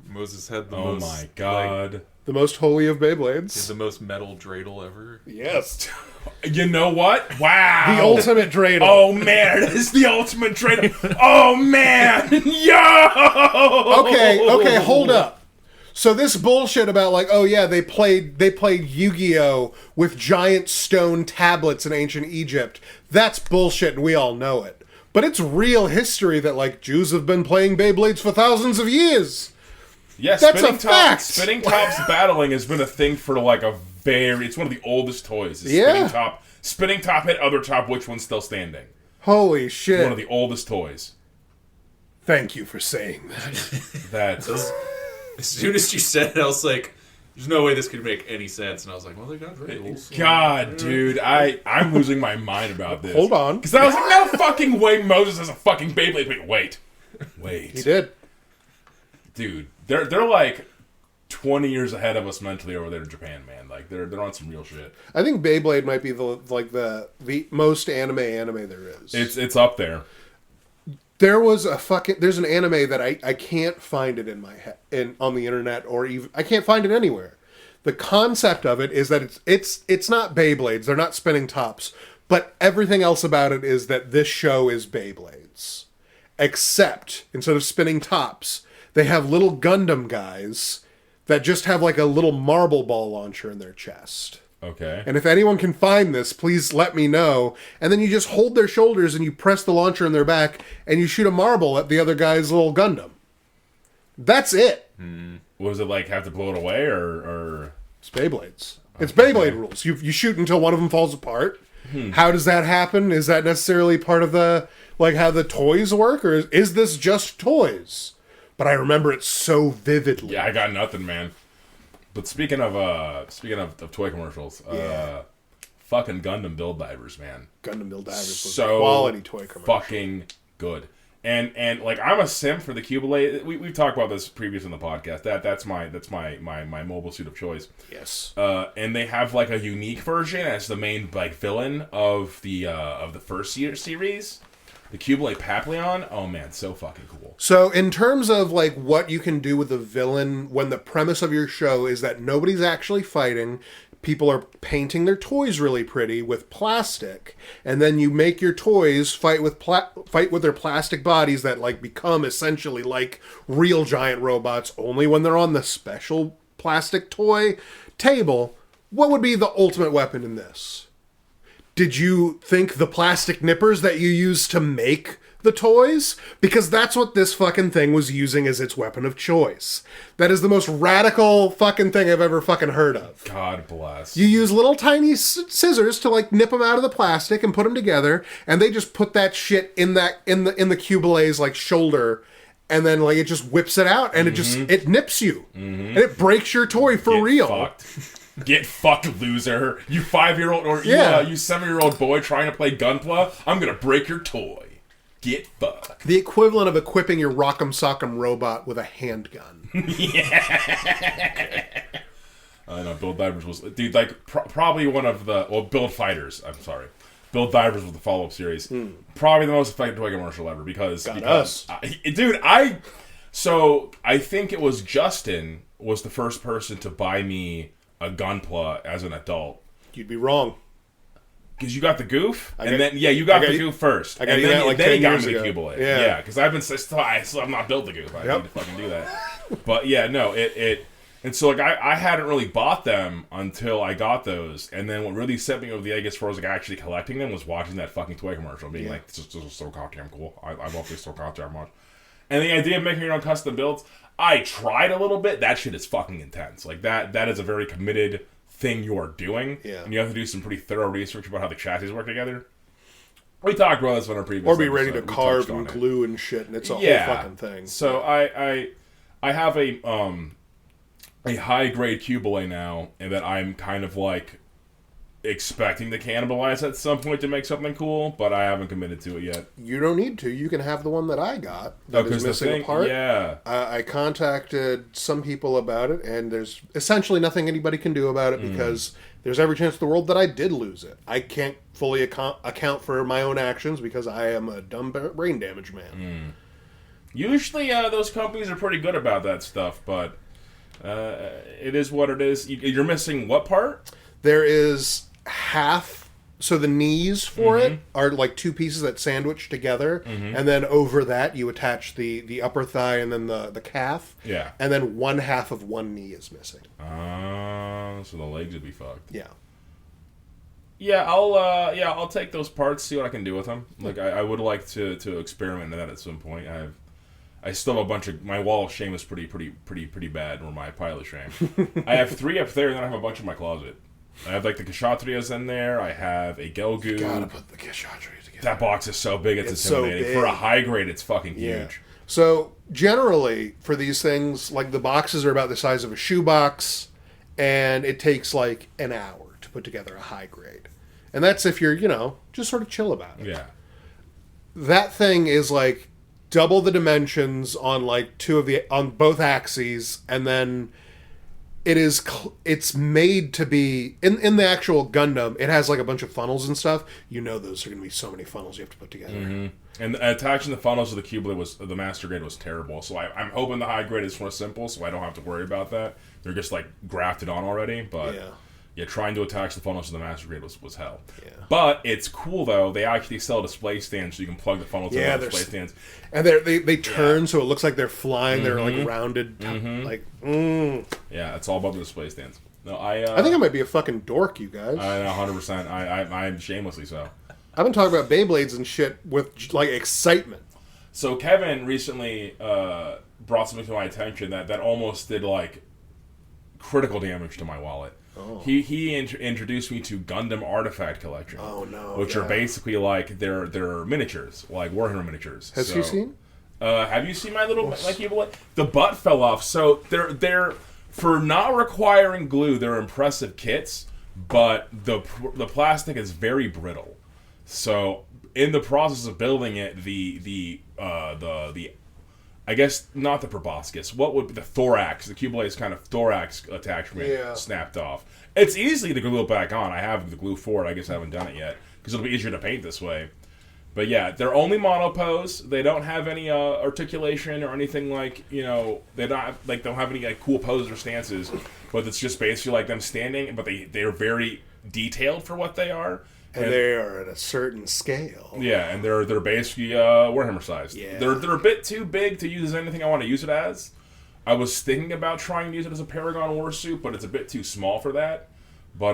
Moses had the Oh most... my god. The most holy of Beyblades. Is the most metal dreidel ever. Yes. You know what? Wow. The ultimate dreidel. Oh, man. It is the ultimate dreidel. Oh, man. Yo! Okay, hold up. So this bullshit about like, oh yeah, they played Yu-Gi-Oh! With giant stone tablets in ancient Egypt. That's bullshit and we all know it. But it's real history that like Jews have been playing Beyblades for thousands of years. Yeah, That's a fact. Spinning tops battling has been a thing for like it's one of the oldest toys. Is Yeah. Spinning top hit other top, which one's still standing? Holy shit. One of the oldest toys. Thank you for saying that. As soon as you said it, I was like, there's no way this could make any sense. And I was like, well, they got dreidels. God, dude, I'm losing my mind about this. Hold on. Because I was like, no fucking way Mosus has a fucking Beyblade. Wait. He did. Dude, they're like 20 years ahead of us mentally over there in Japan, man. Like they're on some real shit. I think Beyblade might be the most anime there is. It's up there. There's an anime that I can't find it in my head on the internet or even I can't find it anywhere. The concept of it is that it's not Beyblades, they're not spinning tops, but everything else about it is that this show is Beyblades. Except instead of spinning tops, they have little Gundam guys that just have like a little marble ball launcher in their chest. Okay. And if anyone can find this, please let me know. And then you just hold their shoulders and you press the launcher in their back and you shoot a marble at the other guy's little Gundam. That's it. What was it like? Have to blow it away or... It's Beyblades. It's Beyblade rules. You shoot until one of them falls apart. How does that happen? Is that necessarily part of the like how the toys work, or is this just toys? But I remember it so vividly. Yeah, I got nothing, man. But speaking of toy commercials, fucking Gundam Build Divers, man. Gundam Build Divers was So a quality toy commercial. Fucking good. And like I'm a simp for the Cubalate. We've talked about this previous in the podcast. That's my mobile suit of choice. Yes. And they have like a unique version as the main like villain of the first series. The Cubalate Papillon, oh man, so fucking cool. So in terms of like what you can do with the villain when the premise of your show is that nobody's actually fighting, people are painting their toys really pretty with plastic, and then you make your toys fight with their plastic bodies that like become essentially like real giant robots only when they're on the special plastic toy table. What would be the ultimate weapon in this? Did you think the plastic nippers that you use to make the toys? Because that's what this fucking thing was using as its weapon of choice. That is the most radical fucking thing I've ever fucking heard of. God bless. You use little tiny scissors to like nip them out of the plastic and put them together, and they just put that shit in the Cubalate's like shoulder, and then like it just whips it out, and it nips you, and it breaks your toy for Get real. Fucked. Get fucked, loser. You 5-year-old or you 7-year-old boy trying to play Gunpla, I'm gonna break your toy. Get fucked. The equivalent of equipping your Rock'em Sock'em robot with a handgun. I know, Build Divers was... Dude, like, probably one of the... Well, Build Fighters, I'm sorry. Build Divers was the follow-up series. Probably the most effective toy commercial ever because... So, I think it was Justin was the first person to buy me a Gunpla as an adult. You'd be wrong. Because you got the goof, you got the goof first. I got you that like 10 years ago. Cubalate. Yeah, because I've been still have not built the goof. I need to fucking do that. But yeah, no, and so like I hadn't really bought them until I got those, and then what really set me over the edge as far as like actually collecting them was watching that fucking toy commercial, being like, this is so goddamn cool. I love this so goddamn much. And the idea of making your own custom builds, I tried a little bit. That shit is fucking intense. Like that is a very committed thing you are doing. Yeah. And you have to do some pretty thorough research about how the chassis work together. We talked about this on our previous Or be episode. ready to carve and glue and shit, and it's a whole fucking thing. So I have a high grade Cubalate now, and that I'm kind of like expecting to cannibalize at some point to make something cool, but I haven't committed to it yet. You don't need to. You can have the one that I got that is missing a part. Yeah. I contacted some people about it, and there's essentially nothing anybody can do about it because there's every chance in the world that I did lose it. I can't fully account for my own actions because I am a dumb brain damaged man. Usually those companies are pretty good about that stuff, but It is what it is. You're missing what part? There is half. So the knees for it are like two pieces that sandwich together, and then over that you attach the upper thigh and then the calf. Yeah. And then one half of one knee is missing. So the legs would be fucked. Yeah. Yeah, I'll take those parts, see what I can do with them. Like I would like to experiment in that at some point. I still have a bunch of my wall of shame is pretty bad, or my pile of shame. I have 3 up there, and then I have a bunch in my closet. I have like the Kshatriyas in there. I have a Gelgu. You gotta put the Kshatriyas together. That box is so big, it's intimidating. So big. For a high grade, it's fucking huge. Yeah. So generally for these things, like the boxes are about the size of a shoebox, and it takes like an hour to put together a high grade. And that's if you're, just sort of chill about it. Yeah. That thing is like double the dimensions on like on both axes, and then it's made to be in the actual Gundam. It has like a bunch of funnels and stuff. Those are going to be so many funnels you have to put together. Mm-hmm. And attaching the funnels to the Keyblade the master grade was terrible. So I'm hoping the high grade is more simple, so I don't have to worry about that. They're just like grafted on already, but. Yeah, trying to attach the funnels to the master grade was hell. Yeah. But it's cool though. They actually sell display stands so you can plug the funnels to the display stands. And they turn so it looks like they're flying. They're like rounded, Yeah, it's all about the display stands. No, I think I might be a fucking dork, you guys. I 100%. I'm shamelessly so. I've been talking about Beyblades and shit with like excitement. So Kevin recently brought something to my attention that almost did like critical damage to my wallet. Oh. He introduced me to Gundam Artifact Collection. Oh no! Which are basically like they're miniatures, like Warhammer miniatures. Have you seen? Have you seen my little the butt fell off? So they're for not requiring glue. They're impressive kits, but the plastic is very brittle. So in the process of building it, the I guess not the proboscis. What would be the thorax? The Keyblade's kind of thorax attachment snapped off. It's easy to glue it back on. I have the glue for it. I guess I haven't done it yet because it'll be easier to paint this way. But yeah, they're only monopose. They don't have any articulation or anything like they don't have any like cool poses or stances. But it's just basically like them standing. But they're very detailed for what they are. And they are at a certain scale. Yeah, and they're basically Warhammer sized. Yeah. They're a bit too big to use as anything I want to use it as. I was thinking about trying to use it as a Paragon Warsuit, but it's a bit too small for that. But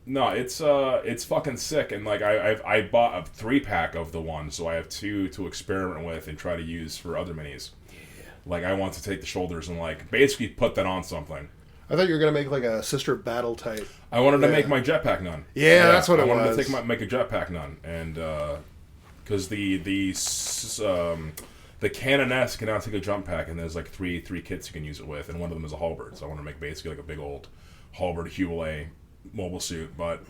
no, it's fucking sick. And like I bought a 3-pack of the one, so I have 2 to experiment with and try to use for other minis. Yeah. Like I want to take the shoulders and like basically put that on something. I thought you were gonna make like a sister battle type. I wanted to make my jetpack nun. Yeah, that's what I wanted to make a jetpack nun, and because the Canoness can now take a jump pack, and there's like three kits you can use it with, and one of them is a halberd. So I want to make basically like a big old halberd Hubile mobile suit, but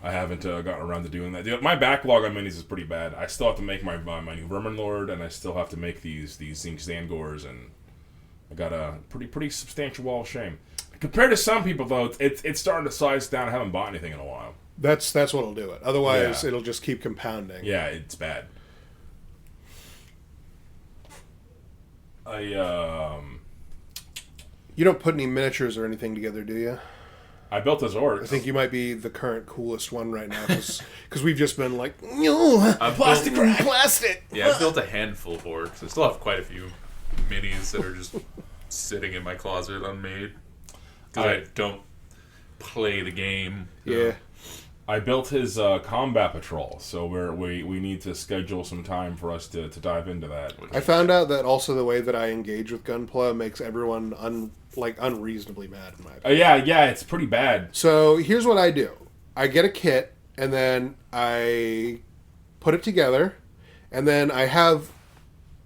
I haven't gotten around to doing that. My backlog on minis is pretty bad. I still have to make my new Vermin Lord, and I still have to make these Zinc Zangors, and I got a pretty substantial wall of shame. Compared to some people, though, it's starting to size down. I haven't bought anything in a while. That's what'll do it. Otherwise, it'll just keep compounding. Yeah, it's bad. You don't put any miniatures or anything together, do you? I built a Zord. I think you might be the current coolest one right now, because we've just been like, no, plastic. Yeah, I've built a handful of orcs. I still have quite a few minis that are just sitting in my closet unmade. Because I don't play the game. Yeah. I built his combat patrol, so we need to schedule some time for us to dive into that. I found out that also the way that I engage with Gunpla makes everyone unreasonably mad in my opinion. Yeah, it's pretty bad. So here's what I do. I get a kit, and then I put it together, and then I have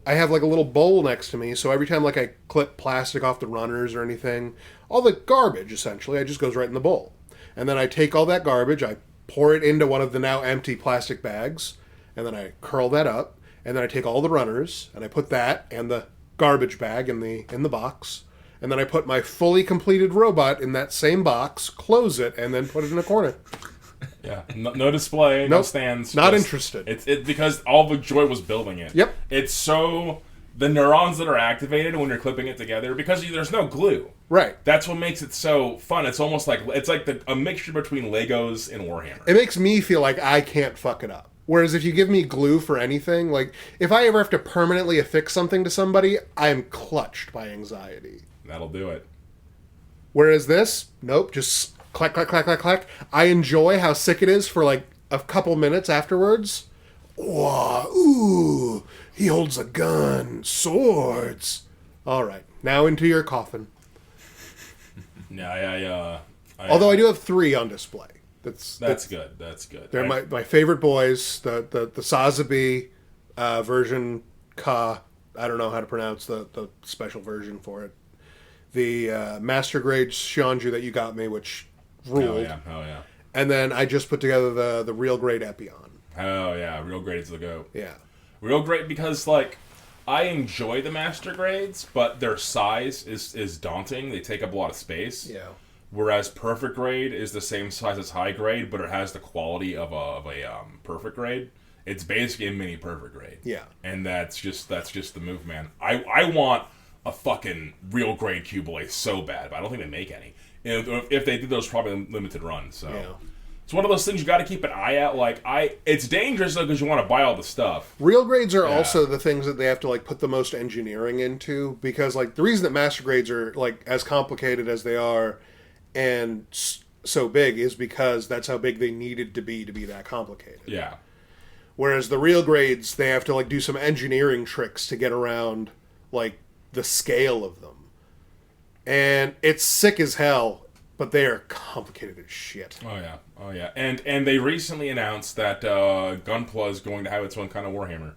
like a little bowl next to me, so every time like I clip plastic off the runners or anything, all the garbage essentially, it just goes right in the bowl. And then I take all that garbage, I pour it into one of the now empty plastic bags, and then I curl that up, and then I take all the runners, and I put that and the garbage bag in the box, and then I put my fully completed robot in that same box, close it, and then put it in a corner. Yeah, no display, no stands. Not interested. It's because all the joy was building it. Yep. It's so the neurons that are activated when you're clipping it together, because there's no glue. Right. That's what makes it so fun. It's almost like a mixture between Legos and Warhammer. It makes me feel like I can't fuck it up. Whereas if you give me glue for anything, like if I ever have to permanently affix something to somebody, I am clutched by anxiety. That'll do it. Whereas this, nope, just clack, clack, clack, clack, clack. I enjoy how sick it is for like a couple minutes afterwards. Whoa, ooh, he holds a gun, swords. All right, now into your coffin. Yeah, Although I do have 3 on display. That's good. That's good. They're my favorite boys. The Sazabi version Ka. I don't know how to pronounce the special version for it. The Master Grade Shionju that you got me, which ruled. Oh yeah. And then I just put together the real grade Epion. Oh yeah, real grade is the go. Yeah. Real grade because like I enjoy the Master Grades, but their size is daunting. They take up a lot of space. Yeah. Whereas perfect grade is the same size as high grade, but it has the quality of a perfect grade. It's basically a mini perfect grade. Yeah. And that's just the move, man. I want a fucking real grade Beyblade so bad, but I don't think they make any. If they did, those probably limited runs. So Yeah. it's one of those things you got to keep an eye out. Like it's dangerous though because you want to buy all the stuff. Real grades are also the things that they have to like put the most engineering into, because like the reason that Master Grades are like as complicated as they are and so big is because that's how big they needed to be that complicated. Yeah. Whereas the real grades, they have to like do some engineering tricks to get around like the scale of them. And it's sick as hell, but they are complicated as shit. Oh yeah. And they recently announced that Gunpla is going to have its own kind of Warhammer.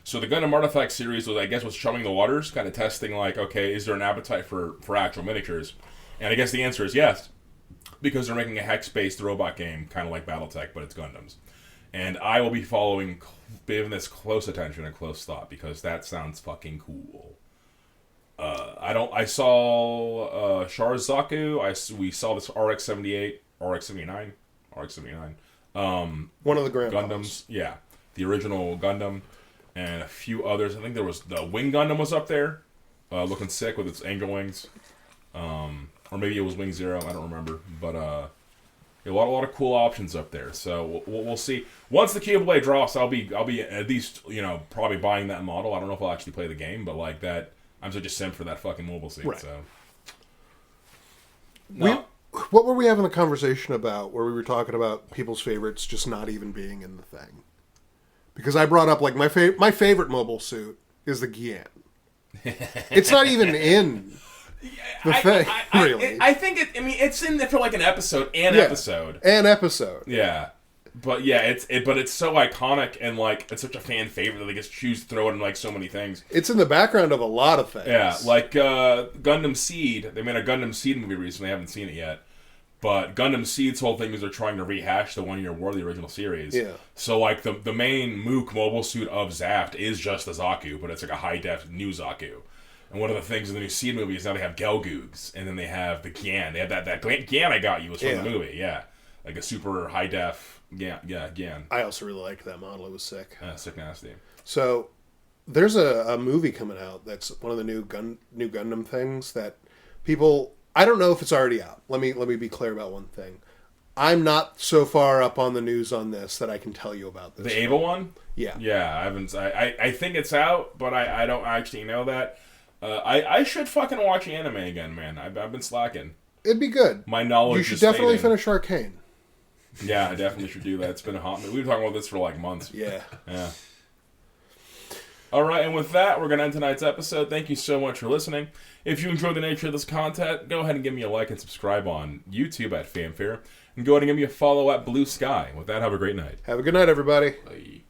So the Gundam Artifact series was, I guess, was chumming the waters, kind of testing like, okay, is there an appetite for actual miniatures? And I guess the answer is yes, because they're making a hex-based robot game, kind of like BattleTech, but it's Gundams. And I will be giving this close attention and close thought, because that sounds fucking cool. I saw Sharzaku. We saw this RX-78, RX-79. One of the Grand Gundams. Models. Yeah, the original Gundam, and a few others. I think there was the Wing Gundam was up there, looking sick with its angel wings. Or maybe it was Wing Zero. I don't remember, but a lot of cool options up there. So we'll see. Once the Beyblade drops, I'll be at least probably buying that model. I don't know if I'll actually play the game, but like that, I'm such a simp for that fucking mobile suit. Right. So no. What were we having a conversation about where we were talking about people's favorites just not even being in the thing? Because I brought up like my favorite mobile suit is the Gian. It's not even in the thing, really. I think it's in there for like an episode. An episode. Yeah. But yeah, it's so iconic, and like it's such a fan favorite that they just choose to throw it in like so many things. It's in the background of a lot of things. Yeah, like Gundam Seed. They made a Gundam Seed movie recently. I haven't seen it yet. But Gundam Seed's whole thing is they're trying to rehash the 1 Year War of the original series. Yeah. So like the main Mook mobile suit of Zaft is just the Zaku, but it's like a high def new Zaku. And one of the things in the new Seed movie is now they have Gelgoogs, and then they have the Gian. They have that Gian I got you was from the movie, yeah. Like a super high def Gian. I also really liked that model. It was sick. Sick nasty. So there's a movie coming out that's one of the new Gundam things that people... I don't know if it's already out. Let me be clear about one thing. I'm not so far up on the news on this that I can tell you about this. The Ava one? Yeah. Yeah, I haven't. I think it's out, but I don't actually know that. I should fucking watch anime again, man. I've been slacking. It'd be good. My knowledge. You should is definitely fading. finish Arcane. Yeah, I definitely should do that. It's been a hot minute. We've been talking about this for like months. Yeah. Yeah. All right, and with that, we're going to end tonight's episode. Thank you so much for listening. If you enjoyed the nature of this content, go ahead and give me a like and subscribe on YouTube at Famfare. And go ahead and give me a follow at Blue Sky. With that, have a great night. Have a good night, everybody. Bye.